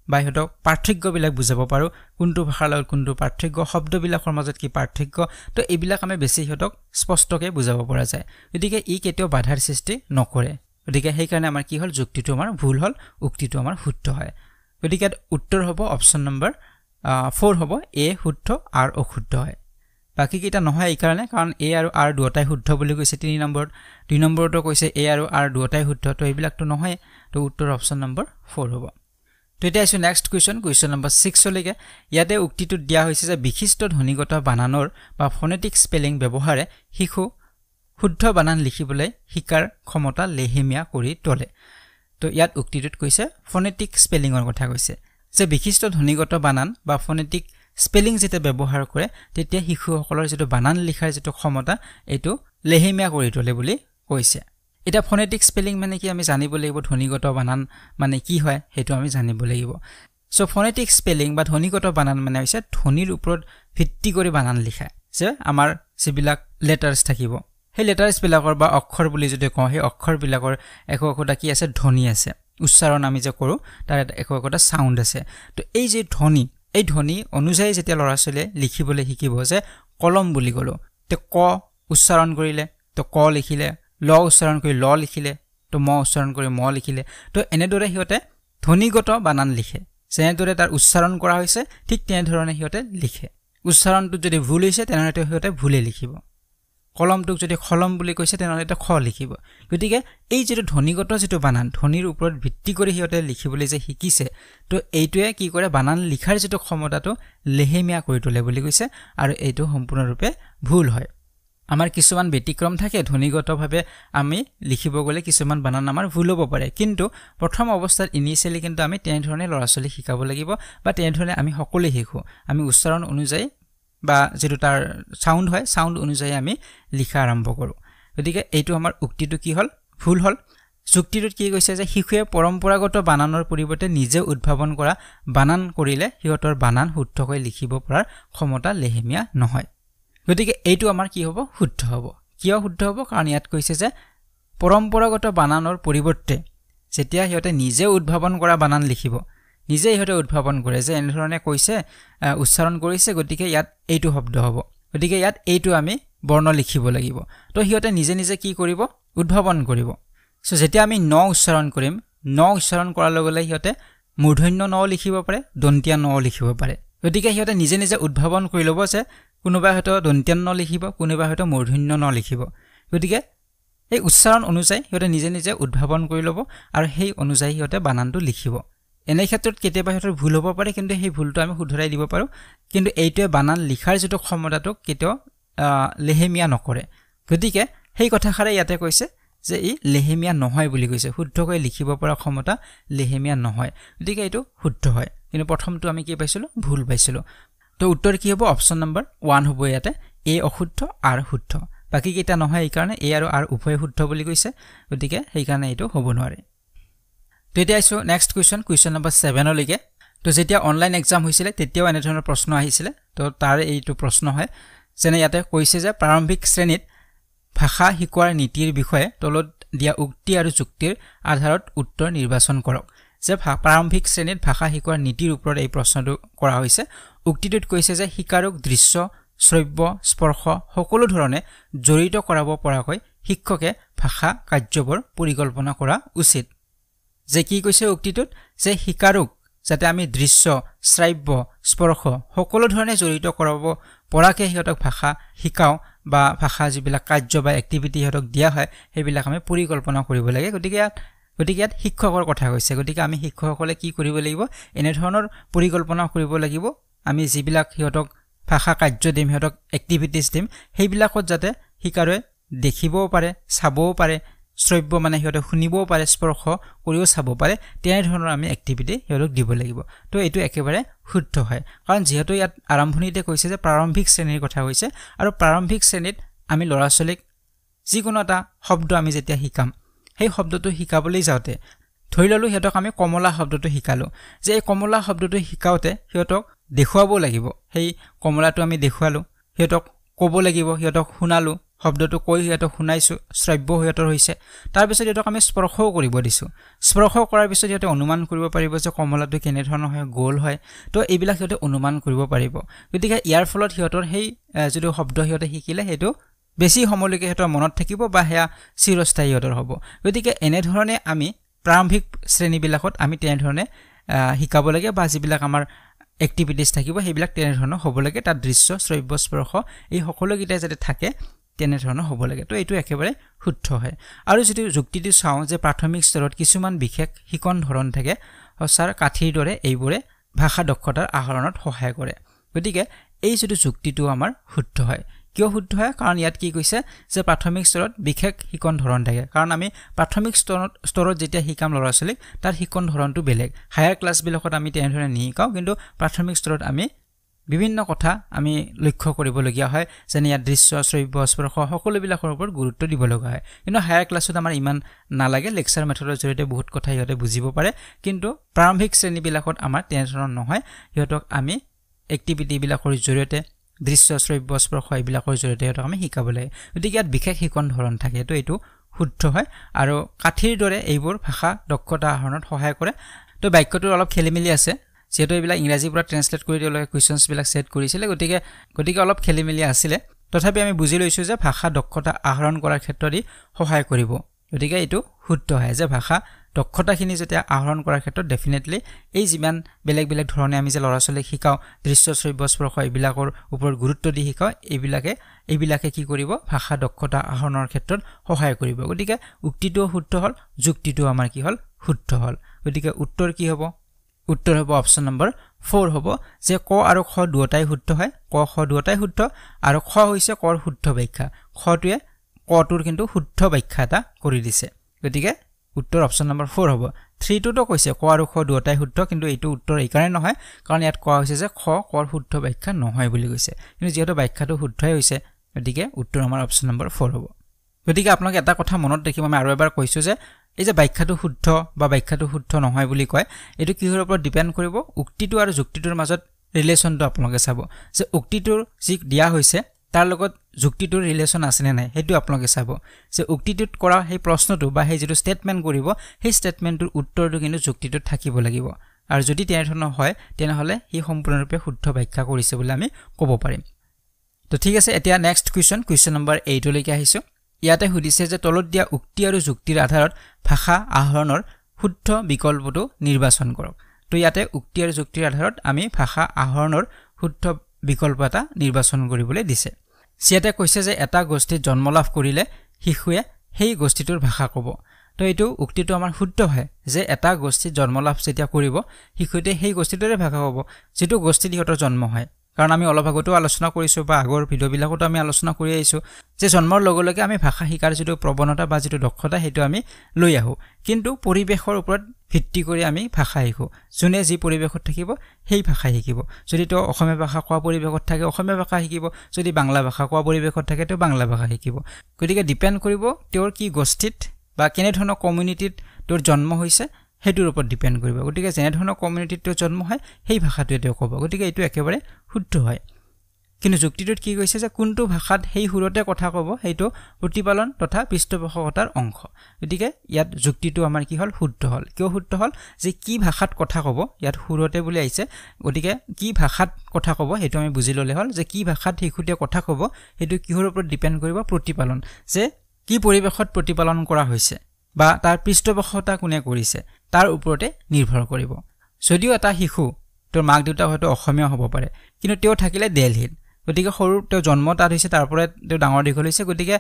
বা হেতক পাৰ্থক্যবিলাক বুজাব পাৰো কোনটো ভাষাৰ লগত কোনটো পাৰ্থক্য শব্দবিলাকৰ মাজত কি পাৰ্থক্য তো এইবিলাক আমি বেছি হেতক স্পষ্টকৈ বুজাব পৰা যায় গতিকে ই কেতিয়াও বাধাৰ সৃষ্টি নকৰে গতিকে সেই কাৰণে আমাৰ কি হল যুক্তিটো আমাৰ ভুল হল উক্তিটো আমাৰ শুদ্ধ হয় গতিকে উত্তৰ হ'ব অপচন নম্বৰ 4 হ'ব এ শুদ্ধ আৰু অশুদ্ধ হয় বাকি কিটা নহয় এই কাৰণে কাৰণ এ আৰু আৰ দুটাই শুদ্ধ বুলি কৈছে 3 নম্বৰত 2 নম্বৰটো কৈছে এ আৰু আৰ দুটাই শুদ্ধ তো এইবিলাকটো নহয় তো উত্তৰ অপচন নম্বৰ 4 হ'ব তো এটা আছে নেক্সট কোৱেশ্চন নম্বৰ 6 লৈকে ইয়াতে উক্তিটো দিয়া হৈছে যে বিশিষ্ট ধ্বনিগত বানানৰ বা ফনেটিক স্পেলিং ব্যৱহাৰে শিশু শুদ্ধ বানান লিখিবলৈ শিকাৰ ক্ষমতা লেহেমিয়া কৰি তোলে তো ইয়াত উক্তিটোত কৈছে ফনেটিক স্পেলিংৰ কথা কৈছে যে বিশিষ্ট ধ্বনিগত বানান বা ফনেটিক স্পেলিং যেটা ব্যৱহাৰ কৰে তেতিয়া শিশুসকলৰ যেটো বানান লিখাৰ যেটো ক্ষমতা এটো লেহেমিয়া কৰি তোলে বুলি কৈছে এটা ফনেটিক স্পেলিং মানে কি আমি জানিব লাগিব ধ্বনিগত বানান মানে কি হয় হেতু আমি জানিব লাগিব সো ফনেটিক স্পেলিং বা ধ্বনিগত বানান মানে হৈছে ধ্বনিৰ ওপৰত ভিত্তি কৰি বানান লিখা যে আমাৰ যিবিলাক লেটাৰছ থাকিব সেই লেটাৰছ বিলাকৰ বা অক্ষৰ বুলি যদি কওঁ সেই অক্ষৰ বিলাকৰ একোটা কি আছে ধ্বনি আছে উচ্চাৰণ আমি যে কৰো তাৰ একোটা সাউন্ড আছে তো এই যে ধ্বনি এই ধ্বনি অনুযায়ী যেতিয়া ল'ৰা ছোৱালীয়ে লিখিবলৈ শিকিব যে কলম বুলি গলো তে ক উচ্চাৰণ কৰিলে তো ক লিখিলে ল উচ্চাৰণ কৰি ল লিখিলে তো ম উচ্চাৰণ কৰি ম লিখিলে তো এনেদৰে হিয়তে ধ্বনিগত বানান লিখে যেনেদৰে তাৰ উচ্চাৰণ কৰা হৈছে ঠিক তেনে ধৰণে হিয়তে লিখে উচ্চাৰণটো যদি ভুল হৈছে তেনেহলে হিয়তে ভুলে লিখিব কলমটোক যদি খলম বুলি কৈছে তেনেহলে এটা খ লিখিব গতিকে এই যেটো ধ্বনিগত যেটো বানান ধ্বনিৰ ওপৰত ভিত্তি কৰি হিয়তে লিখিবলৈ যে শিকিছে তো এইটোৱে কি কৰে বানান লিখাৰ যেটো ক্ষমতাটো লেহেমিয়া কৰি তোলে বুলি কৈছে আৰু এইটো সম্পূৰ্ণৰূপে ভুল হয় আমাৰ কিছুমান ব্যতিক্ৰম থাকে ধ্বনিগতভাৱে আমি লিখিব গলে কিছুমান বানান আমাৰ ভুল হ'ব পাৰে কিন্তু প্ৰথম অৱস্থাত ইনিশিয়ালি কিন্তু আমি তেনে ধৰণে ল'ৰা-ছোৱালী শিকাব লাগিব বা তেনে ধৰণে আমি সকলোৱে শিকো আমি উচ্চাৰণ অনুযায়ী বা যেটো তাৰ সাউন্ড হয় সাউন্ড অনুযায়ী আমি লিখা আৰম্ভ কৰো গতিকে এইটো আমাৰ উক্তিটো কি হল ভুল হল যুক্তিটোত কি কৈছে যে শিশুৱে পৰম্পৰাগত বানানৰ পৰিৱৰ্তে নিজে উদ্ভাৱন কৰা বানান কৰিলে হিয়তৰ বানান শুদ্ধকৈ লিখিব পৰাৰ ক্ষমতা লেহেমিয়া নহয় গতিকে এইটো আমাৰ কি হ'ব শুদ্ধ হ'ব কিয় শুদ্ধ হ'ব কাৰণ ইয়াত কৈছে যে পৰম্পৰাগত বানানৰ পৰিৱৰ্তে যেতিয়া হিয়তে নিজে উদ্ভাৱন কৰা বানান লিখিব নিজে হিয়তে উদ্ভাৱন কৰে যে এনে ধৰণে কৈছে উচ্চাৰণ কৰিছে গতিকে ইয়াত এইটো শব্দ হ'ব গতিকে ইয়াত এইটো আমি বৰ্ণ লিখিব লাগিব তো হিয়তে নিজে নিজে কি কৰিব উদ্ভাৱন কৰিব সো যেতিয়া আমি ন উচ্চাৰণ কৰিম ন উচ্চাৰণ কৰাৰ লগে লগে হিয়তে মূৰ্ধন্য ন লিখিব পাৰে দন্তীয়া ন লিখিব পাৰে গতিকে হিয়তে নিজে নিজে উদ্ভাৱন কৰি ল'ব যে কোনোবা হয়তো দন্তীয়া ন লিখিব কোনোবা হয়তো মূৰ্ধন্য ন লিখিব গতিকে এই উচ্চাৰণ অনুযায়ী সিহঁতে নিজে নিজে উদ্ভাৱন কৰি ল'ব আৰু সেই অনুযায়ী সিহঁতে বানানটো লিখিব এনে ক্ষেত্ৰত কেতিয়াবা সিহঁতৰ ভুল হ'ব পাৰে কিন্তু সেই ভুলটো আমি শুধৰাই দিব পাৰোঁ কিন্তু এইটোৱে বানান লিখাৰ যেটো ক্ষমতাটো কেতিয়াও লেহেমিয়া নকৰে গতিকে সেই কথাষাৰে ইয়াতে কৈছে যে ই লেহেমিয়া নহয় বুলি কৈছে শুদ্ধকৈ লিখিব পৰা ক্ষমতা লেহেমিয়া নহয় গতিকে এইটো শুদ্ধ হয় কিন্তু প্ৰথমটো আমি কি পাইছিলো ভুল পাইছিলো তো উত্তৰ কি হ'ব অপচন নম্বৰ 1 হ'ব ইয়াতে এ অশুদ্ধ আৰ শুদ্ধ বাকি কেইটা নহয় এই কাৰণে এ আৰু আৰ উভয় শুদ্ধ বুলি কৈছে গতিকে সেই কাৰণে এইটো হ'ব নোৱাৰে তো এতিয়া আইছো নেক্সট কোৱেশ্চন নম্বৰ 7 লৈকে তো যেতিয়া অনলাইন এক্সাম হৈছিল তেতিয়াও এনে ধৰণৰ প্ৰশ্ন আহিছিল তো তাৰ এইটো প্ৰশ্ন হয় যেনে ইয়াতে কৈছে যে প্ৰাৰম্ভিক শ্ৰেণীত ভাষা শিকোৱাৰ নীতিৰ বিষয়ে তলত দিয়া উক্তি আৰু যুক্তিৰ আধাৰত উত্তৰ নিৰ্বাচন কৰক যে প্ৰাৰম্ভিক শ্ৰেণীত ভাষা শিকোৱাৰ নীতিৰ ওপৰত এই প্ৰশ্নটো কৰা হৈছে উক্তিটোত কৈছে যে শিকাৰক দৃশ্য শ্ৰব্য স্পৰ্শ সকলো ধৰণে জড়িত কৰাব পৰাকৈ শিক্ষকে ভাষা কাৰ্যবোৰ পৰিকল্পনা কৰা উচিত যে কি কৈছে উক্তিটোত যে শিকাৰক যাতে আমি দৃশ্য শ্ৰাব্য স্পৰ্শ সকলো ধৰণে জড়িত কৰাব পৰাকৈ হিহঁতক ভাষা শিকাও বা ভাষা যিবিলাক কাৰ্য বা এক্টিভিটি হিহঁতক দিয়া হয় সেইবিলাক আমি পৰিকল্পনা কৰিব লাগে গতিকে ইয়াত শিক্ষকৰ কথা কৈছে গতিকে আমি শিক্ষকসকলে কি কৰিব লাগিব এনে ধৰণৰ পৰিকল্পনা কৰিব লাগিব আমি যিবিলাক হিহঁতক ভাষা কাৰ্য দিম হিহঁতক এক্টিভিটিজ দিম সেইবিলাকত যাতে শিকাৰে দেখিবও পাৰে চাবও পাৰে শ্ৰব্য মানে হিহঁতে শুনিবও পাৰে স্পৰ্শ কৰিও চাব পাৰে তেনে ধৰণৰ আমি এক্টিভিটি হিহঁতক দিব লাগিব তো এইটো একেবাৰে শুদ্ধ হয় কাৰণ যেহেতু ইয়াত আৰম্ভণিতে কৈছে যে প্ৰাৰম্ভিক শ্ৰেণীৰ কথা কৈছে আৰু প্ৰাৰম্ভিক শ্ৰেণীত আমি ল'ৰা ছোৱালীক যিকোনো এটা শব্দ আমি যেতিয়া শিকাম সেই শব্দটো শিকাবলৈ যাওঁতে ধৰি ললো হিহঁতক আমি কমলা শব্দটো শিকালো যে এই কমলা শব্দটো শিকাওতে হিহঁতক দেখুৱাব লাগিব সেই কমলাটো আমি দেখুৱালো হিহঁতক ক'ব লাগিব হিহঁতক শুনালো শব্দটো কৈ হিহঁতক শুনাইছো শ্ৰব্য হিহঁতৰ হৈছে তাৰ পিছত হিহঁতক আমি স্পৰ্শও কৰিব দিছো স্পৰ্শ কৰাৰ পিছত হিহঁতে অনুমান কৰিব পাৰিব যে কমলাটো কেনে ধৰণৰ হয় গোল হয় তো এইবিলাক হিহঁতে অনুমান কৰিব পাৰিব গতিকে ইয়াৰ ফলত হিহঁতৰ সেই যিটো শব্দ হিহঁতে শিকিলে সেইটো বেছি সময়লৈকে হিহঁতৰ মনত থাকিব বা হেয়া চিৰস্থায়ী হিহঁতৰ হ'ব গতিকে এনে ধৰণে আমি প্ৰাৰম্ভিক শ্ৰেণীবিলাকত আমি তেনে ধৰণে শিকাব লাগে বা যিবিলাক আমাৰ এক্টিভিটিজ থাকিব সেইবিলাক তেনে ধৰণৰ হ'ব লাগে তাত দৃশ্য শ্ৰব্য স্পৰ্শ এই সকলোকিটা যাতে থাকে তেনে ধৰণৰ হ'ব লাগে তো এইটো একেবাৰে শুদ্ধ হয় আৰু যদি যুক্তিটো চাওঁ যে প্ৰাথমিক স্তৰত কিছুমান বিশেষ শিকন ধৰণ থাকে সঁচাৰ কাঠিৰ দৰে এইবোৰে ভাষা দক্ষতাৰ আহৰণত সহায় কৰে গতিকে এই যদি যুক্তিটো আমাৰ শুদ্ধ হয় কিয় শুদ্ধ হয় কাৰণ ইয়াত কি কৈছে যে প্ৰাথমিক স্তৰত বিশেষ শিকন ধৰণ থাকে কাৰণ আমি প্ৰাথমিক স্তৰত যেতিয়া শিকাম ল'ৰা ছোৱালীক তাৰ শিকন ধৰণটো বেলেগ হায়াৰ ক্লাছবিলাকত আমি তেনে ধৰণে নিশিকাও কিন্তু প্ৰাথমিক স্তৰত আমি বিভিন্ন কথা আমি লক্ষ্য কৰিবলগীয়া হয় যেনে ইয়াত দৃশ্য শ্ৰব্য স্পৰ্শ সকলোবিলাকৰ ওপৰত গুৰুত্ব দিব লগা হয় কিন্তু হায়াৰ ক্লাছত আমাৰ ইমান নালাগে লেকচাৰ মেথডৰ জৰিয়তে বহুত কথা ইহঁতে বুজিব পাৰে কিন্তু প্ৰাৰম্ভিক শ্ৰেণীবিলাকত আমাৰ তেনে ধৰণৰ নহয় ইহঁতক আমি এক্টিভিটিবিলাকৰ জৰিয়তে দৃশ্য শ্ৰব্য স্পৰ্শ এইবিলাকৰ জৰিয়তে ইহঁতক আমি শিকাব লাগে গতিকে ইয়াত বিশেষ শিকন ধৰণ থাকে তো এইটো শুদ্ধ হয় আৰু কাঠিৰ দৰে এইবোৰ ভাষা দক্ষতা আহৰণত সহায় কৰে তো বাক্যটোৰ অলপ খেলিমেলি আছে যেহেতু এইবিলাক ইংৰাজীৰ পৰা ট্ৰান্সলেট কৰি তেওঁলোকে কুৱেশ্যনছবিলাক ছেট কৰিছিলে গতিকে অলপ খেলিমেলি আছিলে তথাপি আমি বুজি লৈছোঁ যে ভাষা দক্ষতা আহৰণ কৰাৰ ক্ষেত্ৰত ই সহায় কৰিব গতিকে এইটো শুদ্ধ হয় যে ভাষা দক্ষতাখিনি যেতিয়া আহৰণ কৰাৰ ক্ষেত্ৰত ডেফিনেটলি এই যিমান বেলেগ বেলেগ ধৰণে আমি যে ল'ৰা ছোৱালীক শিকাওঁ দৃশ্য শ্ৰব্য স্পৰ্শ এইবিলাকৰ ওপৰত গুৰুত্ব দি শিকাওঁ এইবিলাকে কি কৰিব ভাষা দক্ষতা আহৰণৰ ক্ষেত্ৰত সহায় কৰিব গতিকে উক্তিটোও শুদ্ধ হ'ল যুক্তিটোও আমাৰ কি হ'ল শুদ্ধ হ'ল গতিকে উত্তৰ কি হ'ব উত্তৰ হ'ব অপচন নম্বৰ 4 হ'ব যে ক আৰু খ দুটাই শুদ্ধ হয় ক খ দুটাই শুদ্ধ আৰু খ হৈছে কৰ শুদ্ধ ব্যাখ্যা খটোৱে কটোৰ কিন্তু শুদ্ধ ব্যাখ্যা এটা কৰি দিছে গতিকে উত্তৰ অপচন নম্বৰ 4 হ'ব 3 টোটো কৈছে ক আৰু খ দুটাই শুদ্ধ কিন্তু এইটো উত্তৰ এই কাৰণে নহয় কাৰণ ইয়াত কোৱা হৈছে যে খ কৰ শুদ্ধ ব্যাখ্যা নহয় বুলি কৈছে কিন্তু যেহেতু ব্যাখ্যাটো শুদ্ধই হৈছে গতিকে উত্তৰ আমাৰ অপচন নম্বৰ 4 হ'ব গতিকে আপোনাক এটা কথা মনত ৰাখিব আমি আৰু এবাৰ কৈছো যে এই যে ব্যাখ্যাটো শুদ্ধ বা ব্যাখ্যাটো শুদ্ধ নহয় বুলি কয় এটো কিহৰ ওপৰত ডিপেন্ড কৰিব উক্তিটো আৰু যুক্তিটোৰ মাজত ৰিলেচনটো আপোনালোকে চাব যে উক্তিটোৰ যি দিয়া হৈছে তাৰ লগত যুক্তিটোৰ ৰিলেচন আছে নে নাই হেতু আপোনালোকে চাব যে উক্তিটোত কৰা সেই প্ৰশ্নটো বা সেই যেটো ষ্টেটমেন্ট কৰিব সেই ষ্টেটমেন্টৰ উত্তৰটো কিন্তু যুক্তিটোত থাকিব লাগিব আৰু যদি তেনে ধৰণৰ হয় তেনেহলে হি সম্পূৰ্ণৰূপে শুদ্ধ ব্যাখ্যা কৰিছে বুলি আমি ক'ব পাৰিম তো ঠিক আছে এতিয়া নেক্সট কোৱেশ্চন নম্বৰ 8 লৈকে আহিছো ইয়াতে সুধিছে যে তলত দিয়া উক্তি আৰু যুক্তিৰ আধাৰত ভাষা আহৰণৰ শুদ্ধ বিকল্পটো নিৰ্বাচন কৰক তো ইয়াতে উক্তি আৰু যুক্তিৰ আধাৰত আমি ভাষা আহৰণৰ শুদ্ধ বিকল্প এটা নিৰ্বাচন কৰিবলৈ দিছে সিয়াতে কৈছে যে এটা গোষ্ঠীত জন্ম লাভ কৰিলে শিশুৱে সেই গোষ্ঠীটোৰ ভাষা ক'ব তো এইটো উক্তিটো আমাৰ শুদ্ধ হয় যে এটা গোষ্ঠীত জন্মলাভ যেতিয়া কৰিব শিশুতে সেই গোষ্ঠীটোৰে ভাষা ক'ব যেটো গোষ্ঠীত সিহঁতৰ জন্ম হয় কাৰণ আমি অলপ আগতো আলোচনা কৰিছো বা আগৰ ভিডিওবিলাকতো আমি আলোচনা কৰি আহিছো যে জন্মৰ লগে লগে আমি ভাষা শিকাৰ যেটো প্ৰৱণতা বা যেটো দক্ষতা হেতু আমি লৈ আহো কিন্তু পৰিবেশৰ ওপৰত ভিত্তি কৰি আমি ভাষা শিকো যোনে যি পৰিবেশত থাকিব সেই ভাষা শিকিব যদি তো অসমীয়া ভাষা কোৱা পৰিবেশত থাকে অসমীয়া ভাষা শিকিব যদি বাংলা ভাষা কোৱা পৰিবেশত থাকে তো বাংলা ভাষা শিকিব গতিকে ডিপেন্ড কৰিব তেওঁৰ কি গোষ্ঠীত বা কেনে ধৰণৰ কমিউনিটিত তেওঁৰ জন্ম হৈছে হেতুৰ ওপৰত ডিপেন্ড কৰিব গতিকে যেনে ধৰণৰ কমিউনিটিত তেওঁৰ জন্ম হয় সেই ভাষাটোৱে তেওঁ ক'ব গতিকে এইটো একেবাৰে শুদ্ধ হয় কিন্তু যুক্তিটোত কি কৈছে যে কোনটো ভাষাত সেই সুৰতে কথা ক'ব হেতু প্ৰতিপালন তথা পৃষ্ঠপোষকতাৰ অংশ গতিকে ইয়াত যুক্তিটো আমাৰ কি হল শুদ্ধ হল কিয় শুদ্ধ হল যে কি ভাষাত কথা ক'ব ইয়াত সুৰতে বুলি আহিছে গতিকে কি ভাষাত কথা ক'ব হেতু আমি বুজি ললে হল যে কি ভাষাত শিশুতে কথা ক'ব হেতু কিহৰ ওপৰত ডিপেন্ড কৰিব প্ৰতিপালন যে কি পৰিবেশত প্ৰতিপালন কৰা হৈছে বা তাৰ পৃষ্ঠপোষকতা কোনে কৰিছে তাৰ ওপৰতে নিৰ্ভৰ কৰিব যদিও এটা শিশু তোৰ মাক দেউতা হয়তো অসমীয়া হ'ব পাৰে কিন্তু তেওঁ থাকিলে দিল্লীত গতিকে সৰু তেওঁ জন্ম তাত হৈছে তাৰ পৰা তেওঁ ডাঙৰ দীঘল হৈছে গতিকে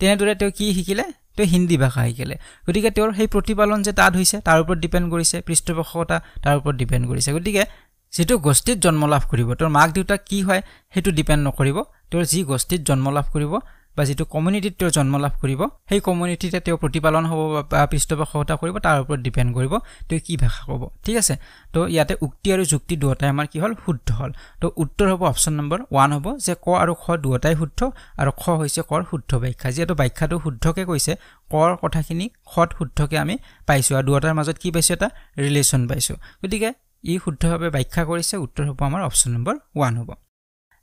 তেনেদৰে তেওঁ কি শিকিলে তেওঁ হিন্দী ভাষা শিকিলে গতিকে তেওঁৰ সেই প্ৰতিপালন যে তাত হৈছে তাৰ ওপৰত ডিপেন্ড কৰিছে পৃষ্ঠপোষকতা তাৰ ওপৰত ডিপেন্ড কৰিছে গতিকে যেটো গোষ্ঠীত জন্ম লাভ কৰিব তোৰ মাক দেউতা কি হয় হেতু ডিপেন্ড নকৰিব তেওঁৰ যি গোষ্ঠীত জন্ম লাভ কৰিব বা যেটো কমিউনিটিত তেওঁ জন্ম লাভ কৰিব সেই কমিউনিটিতে তেওঁ প্ৰতিপালন হ'ব বা পৃষ্ঠপোষকতা কৰিব তাৰ ওপৰত ডিপেন্ড কৰিব তেওঁ কি ভাষা ক'ব ঠিক আছে তো ইয়াতে উক্তি আৰু যুক্তি দুটাই আমাৰ কি হল শুদ্ধ হল তো উত্তৰ হ'ব অপচন নম্বৰ 1 হ'ব যে ক আৰু খ দুটাই শুদ্ধ আৰু খ হৈছে কৰ শুদ্ধ ব্যাখ্যা যেটো ব্যাখ্যাটো শুদ্ধকে কৈছে কৰ কথাখিনি খত শুদ্ধকে আমি পাইছো আৰু দুটাৰ মাজত কি পাইছো এটা ৰিলেচন পাইছো গতিকে ই শুদ্ধভাৱে ব্যাখ্যা কৰিছে উত্তৰ হ'ব আমাৰ অপচন নম্বৰ 1 হ'ব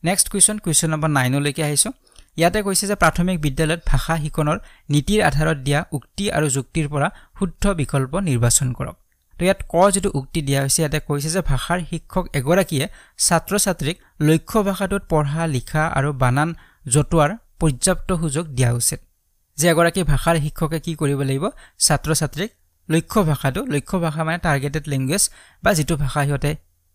নেক্সট কুৱেশ্যন নম্বৰ 9 লৈকে আহিছো ইয়াতে কৈছে যে প্ৰাথমিক বিদ্যালয়ত ভাষা শিকনৰ নীতিৰ আধাৰত দিয়া উক্তি আৰু যুক্তিৰ পৰা শুদ্ধ বিকল্প নিৰ্বাচন কৰক তো ইয়াত ক যেটো উক্তি দিয়া হৈছে ইয়াতে কৈছে যে ভাষাৰ শিক্ষক এগৰাকীয়ে ছাত্ৰ ছাত্ৰীক লক্ষ্য ভাষাটোত পঢ়া লিখা আৰু বানান জটোৱাৰ পৰ্যাপ্ত সুযোগ দিয়া উচিত যে এগৰাকী ভাষাৰ শিক্ষকে কি কৰিব লাগিব ছাত্ৰ ছাত্ৰীক লক্ষ্য ভাষা মানে টাৰ্গেটেড ল্যাঙ্গুৱেজ বা যেটো ভাষা হিতে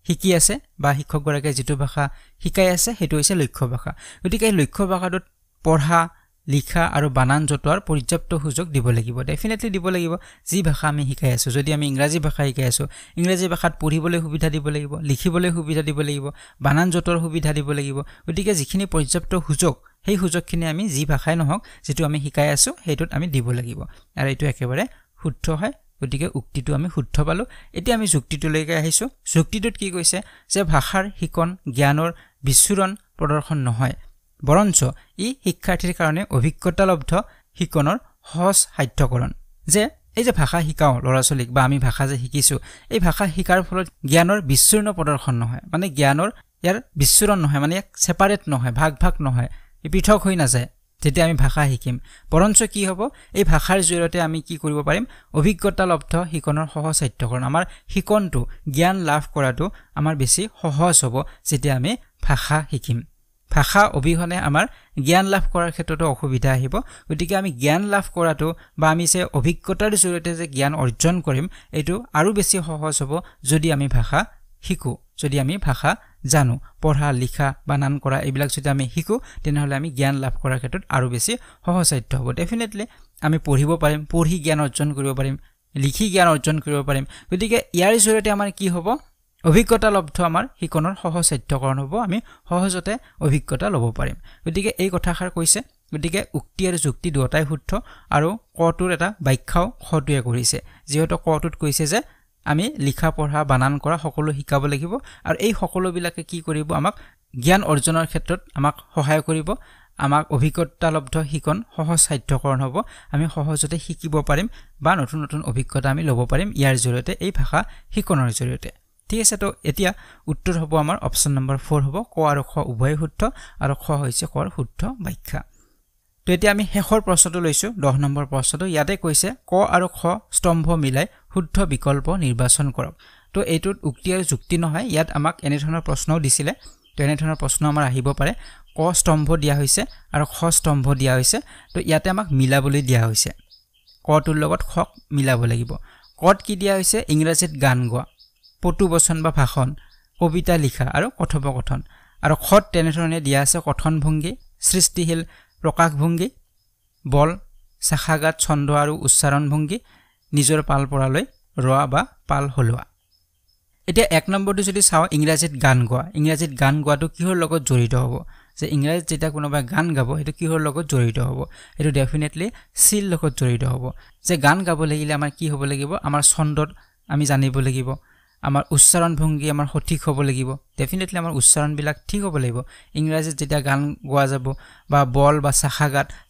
শিকি আছে বা শিক্ষকগৰাকীয়ে যেটো ভাষা শিকাই আছে হেতু হৈছে লক্ষ্য ভাষা গতিকে এই লক্ষ্য ভাষাটোত পঢ়া লিখা আৰু বানান জটোৱাৰ পৰ্যাপ্ত সুযোগ দিব লাগিব ডেফিনেটলি দিব লাগিব যি ভাষা আমি শিকাই আছো যদি আমি ইংৰাজী ভাষা শিকাই আছো ইংৰাজী ভাষাত পঢ়িবলৈ সুবিধা দিব লাগিব লিখিবলৈ সুবিধা দিব লাগিব বানান জটোৱাৰ সুবিধা দিব লাগিব গতিকে যিখিনি পৰ্যাপ্ত সুযোগ সেই সুযোগখিনি আমি যি ভাষাই নহওক যেটো আমি শিকাই আছো হেতুত আমি দিব লাগিব আৰু এটো একেবাৰে শুদ্ধ হয় গতিকে উক্তিটো আমি শুদ্ধ পালো এতিয়া আমি যুক্তিটো লৈকে আহিছো যুক্তিটোত কি কৈছে যে ভাষাৰ শিকন জ্ঞানৰ বিচুৰণ প্ৰদৰ্শন নহয় বৰঞ্চ ই শিক্ষাৰ্থীৰ কাৰণে অভিজ্ঞতালব্ধ শিকনৰ সহজ সাধ্যকৰণ যে এই যে ভাষা শিকাও লৰাছলিক বা আমি ভাষা যে শিকিছো এই ভাষা শিকাৰ ফলত জ্ঞানৰ বিচূৰ্ণ প্ৰদৰ্শন নহয় মানে জ্ঞানৰ ইয়াৰ বিচুৰণ নহয় মানে সেপাৰেট নহয় ভাগ নহয় ই পৃথক হৈ নাযায় যেতিয়া আমি ভাষা শিকিম বৰঞ্চ কি হ'ব এই ভাষাৰ জৰিয়তে আমি কি কৰিব পাৰিম অভিজ্ঞতালব্ধ শিকনৰ সহজ সাধ্যকৰণ আমাৰ শিকনটো জ্ঞান লাভ কৰাটো আমাৰ বেছি সহজ হ'ব যেতিয়া আমি ভাষা শিকিম ভাষা অবিহনে আমাৰ জ্ঞান লাভ কৰাৰ ক্ষেত্ৰতো অসুবিধা আহিব গতিকে আমি জ্ঞান লাভ কৰাটো বা আমি যে অভিজ্ঞতাৰ জৰিয়তে যে জ্ঞান অৰ্জন কৰিম এটো আৰু বেছি সহজ হ'ব যদি আমি ভাষা শিকো যদি আমি ভাষা জানো পঢ়া লিখা বানান কৰা এইবিলাক যদি আমি শিকো তেনেহলে আমি জ্ঞান লাভ কৰাৰ ক্ষেত্ৰত আৰু বেছি সহজসাধ্য হ'ব ডেফিনেটলি আমি পঢ়িব পাৰিম পঢ়ি জ্ঞান অৰ্জন কৰিব পাৰিম লিখি জ্ঞান অৰ্জন কৰিব পাৰিম গতিকে ইয়াৰ জৰিয়তে আমাৰ কি হ'ব অভিজ্ঞতালব্ধ আমাৰ শিকনৰ সহজসাধ্যকৰণ হ'ব আমি সহজতে অভিজ্ঞতা ল'ব পাৰিম গতিকে এই কথাষাৰ কৈছে গতিকে উক্তি আৰু যুক্তি দুটাই শুদ্ধ আৰু কটোৰ এটা ব্যাখ্যাও খটোৱে কৰিছে যেহেতু কটোত কৈছে যে আমি লিখা পঢ়া বানান কৰা সকলো শিকাব লাগিব আৰু এই সকলোবিলাকে কি কৰিব আমাক জ্ঞান অৰ্জনৰ ক্ষেত্ৰত আমাক সহায় কৰিব আমাক অভিজ্ঞতালব্ধ শিকন সহজ সাধ্যকৰণ হ'ব আমি সহজতে শিকিব পাৰিম বা নতুন নতুন অভিজ্ঞতা আমি ল'ব পাৰিম ইয়াৰ জৰিয়তে এই ভাষা শিকনৰ জৰিয়তে ঠিক আছে তো এতিয়া উত্তৰ হ'ব আমাৰ অপচন নম্বৰ 4 হ'ব ক আৰু খ উভয় শুদ্ধ আৰু খ হৈছে কৰ শুদ্ধ ব্যাখ্যা তো এতিয়া আমি শেষৰ প্ৰশ্নটো লৈছো 10 নম্বৰ প্ৰশ্নটো ইয়াতে কৈছে ক আৰু খ স্তম্ভ মিলাই শুদ্ধ বিকল্প নিৰ্বাচন কৰক তো এইটোত উক্তি আৰু যুক্তি নহয় ইয়াত আমাক এনে ধৰণৰ প্ৰশ্নও দিছিলে তো এনে ধৰণৰ প্ৰশ্ন আমাৰ আহিব পাৰে ক স্তম্ভ দিয়া হৈছে আৰু খ স্তম্ভ দিয়া হৈছে তো ইয়াতে আমাক মিলাবলৈ দিয়া হৈছে কটোৰ লগত খক মিলাব লাগিব কত কি দিয়া হৈছে ইংৰাজীত গান গোৱা পটু বচন বা ভাষণ কবিতা লিখা আৰু কথোপকথন আৰু খত তেনেধৰণে দিয়া আছে কথন ভংগী সৃষ্টিশীল প্ৰকাশ ভংগী বল শাখাগাত ছন্দ আৰু উচ্চাৰণ ভংগী নিজৰ পাল পৰালৈ ৰোৱা বা পাল হলোৱা এতিয়া 1 নম্বৰটো যদি চাও ইংৰাজীত গান গোৱা ইংৰাজীত গান গোৱাটো কিহৰ লগত জড়িত হ'ব যে ইংৰাজীত যেটা কোনোবা গান গাব এটো কিহৰ লগত জড়িত হ'ব এটো ডেফিনেটলি সিল লগত জড়িত হ'ব যে গান গাব লাগিলে আমাৰ কি হ'ব লাগিব আমাৰ ছন্দত আমি জানিব লাগিব আমাৰ উচ্চাৰণ ভংগী আমাৰ সঠিক হ'ব লাগিব ডেফিনেটলি আমাৰ উচ্চাৰণ বিলাক ঠিক হ'ব লাগিব ইংৰাজীত যেটা গান গোৱা যাব বা বল বা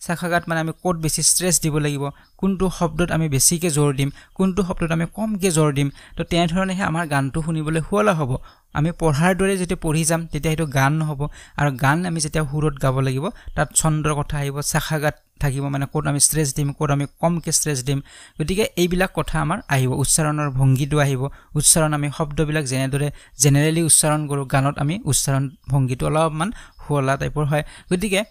শাখাগাত মানে আমি কোড বেছি স্ট্ৰেছ দিব লাগিব কোনটো শব্দত আমি বেছিকে জোৰ দিম কোনটো শব্দত আমি কমকে জোৰ দিম তো তেনে ধৰণে আমাৰ গানটো শুনিবলৈ huala হ'ব আমি পঢ়াৰ দৰে যেতে পঢ়ি যাম তেতিয়া এটো গান নহব আৰু গান আমি যেটা হুৰত গাব লাগিব তাত ছন্দৰ কথা আহিব শাখাগাত থাকিব মানে কোড আমি স্ট্ৰেছ দিম কোড আমি কমকে স্ট্ৰেছ দিম গতিকে এই বিলাক কথা আমাৰ আহিব উচ্চাৰণৰ ভংগীটো আহিব উচ্চাৰণ আমি শব্দবিলাক যেনেদৰে জেনাৰেলি উচ্চাৰণ কৰো গানত আমি উচ্চাৰণ ভংগীটো অলপমান huala টাইপৰ হয় গতিকে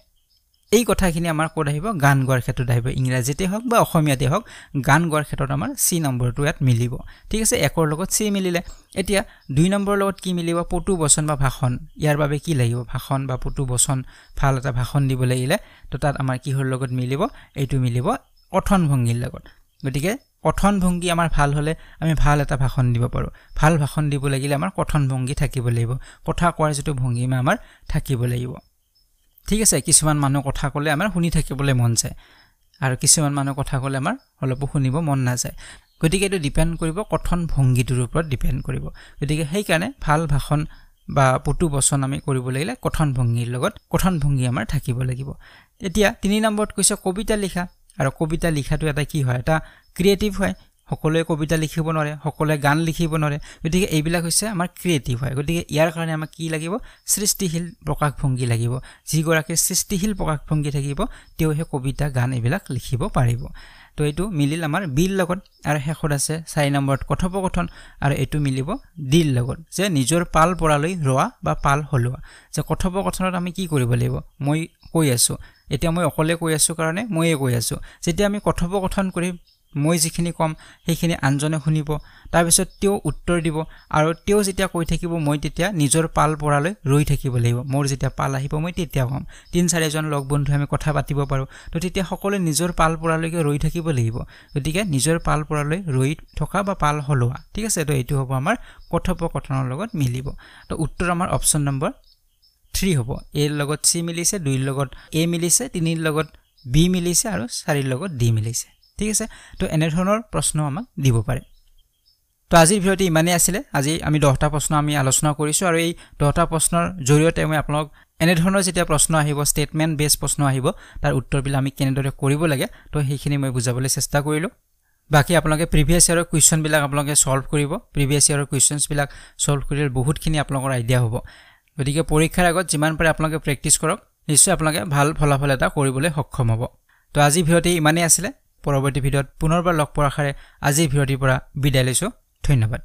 এই কথাখিনি আমাৰ কোড আহিব গান গোৱাৰ ক্ষেত্ৰত আহিব ইংৰাজীতে হওক বা অসমীয়াতে হওক গান গোৱাৰ ক্ষেত্ৰত আমাৰ সি নম্বৰটো ইয়াত মিলিব ঠিক আছে একৰ লগত সি মিলিলে এতিয়া 2 নম্বৰৰ লগত কি মিলিব পটু বচন বা ভাষণ ইয়াৰ বাবে কি লাগিব ভাষণ বা পটু বচন ভাল এটা ভাষণ দিব লাগিলে তো তাত আমাৰ কিহৰ লগত মিলিব এইটো মিলিব কথন ভংগীৰ লগত গতিকে কথন ভংগী আমাৰ ভাল হলে আমি ভাল এটা ভাষণ দিব পাৰো ভাল ভাষণ দিব লাগিলে আমাৰ কথন ভংগী থাকিব লাগিব কথা কোৱাৰ যেটো ভংগীমা আমাৰ থাকিব লাগিব ঠিক আছে কিছুমান মানুহ কথা কলে আমাৰ শুনি থাকিবলৈ মন যায় আৰু কিছুমান মানুহ কথা কলে আমাৰ অলপ শুনিব মন নাযায় গতিকে এটো ডিপেন্ড কৰিব কথন ভংগীটোৰ ওপৰত ডিপেন্ড কৰিব গতিকে সেই কাৰণে ভাল ভাষণ বা পটু বচন আমি কৰিব লাগিলে কথন ভংগীৰ লগত কথন ভংগী আমাৰ থাকিব লাগিব এতিয়া 3 নম্বৰত কৈছে কবিতা লিখা আৰু কবিতা লিখাটো এটা কি হয় এটা ক্ৰিয়েটিভ হয় সকলোৱে কবিতা লিখিব নোৱাৰে সকলোৱে গান লিখিব নোৱাৰে গতিকে এইবিলাক হৈছে আমাৰ ক্ৰিয়েটিভ হয় গতিকে ইয়াৰ কাৰণে আমাক কি লাগিব সৃষ্টিশীল প্ৰকাশভংগী লাগিব যিগৰাকী সৃষ্টিশীল প্ৰকাশভংগী থাকিব তেওঁহে কবিতা গান এইবিলাক লিখিব পাৰিব তো এইটো মিলিল আমাৰ বিল লগত আৰু হেখত আছে 4 নম্বৰত কথোপকথন আৰু এইটো মিলিব দিল লগত যে নিজৰ পাল পৰালৈ ৰোৱা বা পাল হলোৱা যে কথোপকথনত আমি কি কৰিব লাগিব মই কৈ আছো এতিয়া মই অকলে কৈ আছো কাৰণে মইয়ে কৈ আছো যেতিয়া আমি কথোপকথন কৰিম মই যিখিনি কম সেইখিনি আনজনে শুনিব তাৰ পিছত তেওঁ উত্তৰ দিব আৰু তেওঁ যেতিয়া কৈ থাকিব মই তেতিয়া নিজৰ পাল পৰালৈ ৰৈ থাকিব লাগিব মোৰ যেতিয়া পাল আহিব মই তেতিয়া কম 3-4 জন লগ বন্ধু আমি কথা পাতিব পাৰো তো তেতিয়া সকলোৱে নিজৰ পাল পৰালৈকে ৰৈ থাকিব লাগিব গতিকে নিজৰ পাল পৰালৈ ৰৈ থকা বা পাল হলোৱা ঠিক আছে তো এইটো হ'ব আমাৰ কথোপকথনৰ লগত মিলিব তো উত্তৰ আমাৰ অপচন নম্বৰ 3 হ'ব এ লগত সি মিলিছে 2 লগত এ মিলিছে 3 লগত বি মিলিছে আৰু 4 লগত ডি মিলিছে ঠিক আছে তো এনে ধৰণৰ প্ৰশ্ন আমাক দিব পাৰে তো আজিৰ ভিডিওটি ইমানে আছিল আজি আমি 10টা প্ৰশ্ন আমি আলোচনা কৰিছো আৰু এই 10টা প্ৰশ্নৰ জৰিয়তে মই আপোনাক এনে ধৰণৰ যেতিয়া প্ৰশ্ন আহিব ষ্টেটমেন্ট বেস প্ৰশ্ন আহিব তাৰ উত্তৰবিলাক আমি কেনেদৰে কৰিব লাগে তো সেইখিনি মই বুজাবলৈ চেষ্টা কৰিলো বাকি আপোনালোকে প্ৰিভিয়াস ইয়াৰৰ কোৱেশ্চন বিলাক আপোনালোকে সলভ কৰিব প্ৰিভিয়াস ইয়াৰৰ কোৱেশ্চনছ বিলাক সলভ কৰিলে বহুতখিনি আপোনালোকৰ আইডিয়া হ'ব গতিকে পৰীক্ষাৰ আগত যিমান পাৰে আপোনালোকে প্ৰেক্টিস কৰক নিশ্চয় আপোনালোকে ভাল ফলাফল এটা কৰিবলৈ সক্ষম হ'ব তো আজি ভিডিওটি ইমানে আছিল পৰৱৰ্তী ভিডিওত পুনৰবাৰ লগ পোৱাৰ আশাৰে আজি ভিডিওটিৰ পৰা বিদায় লৈছো ধন্যবাদ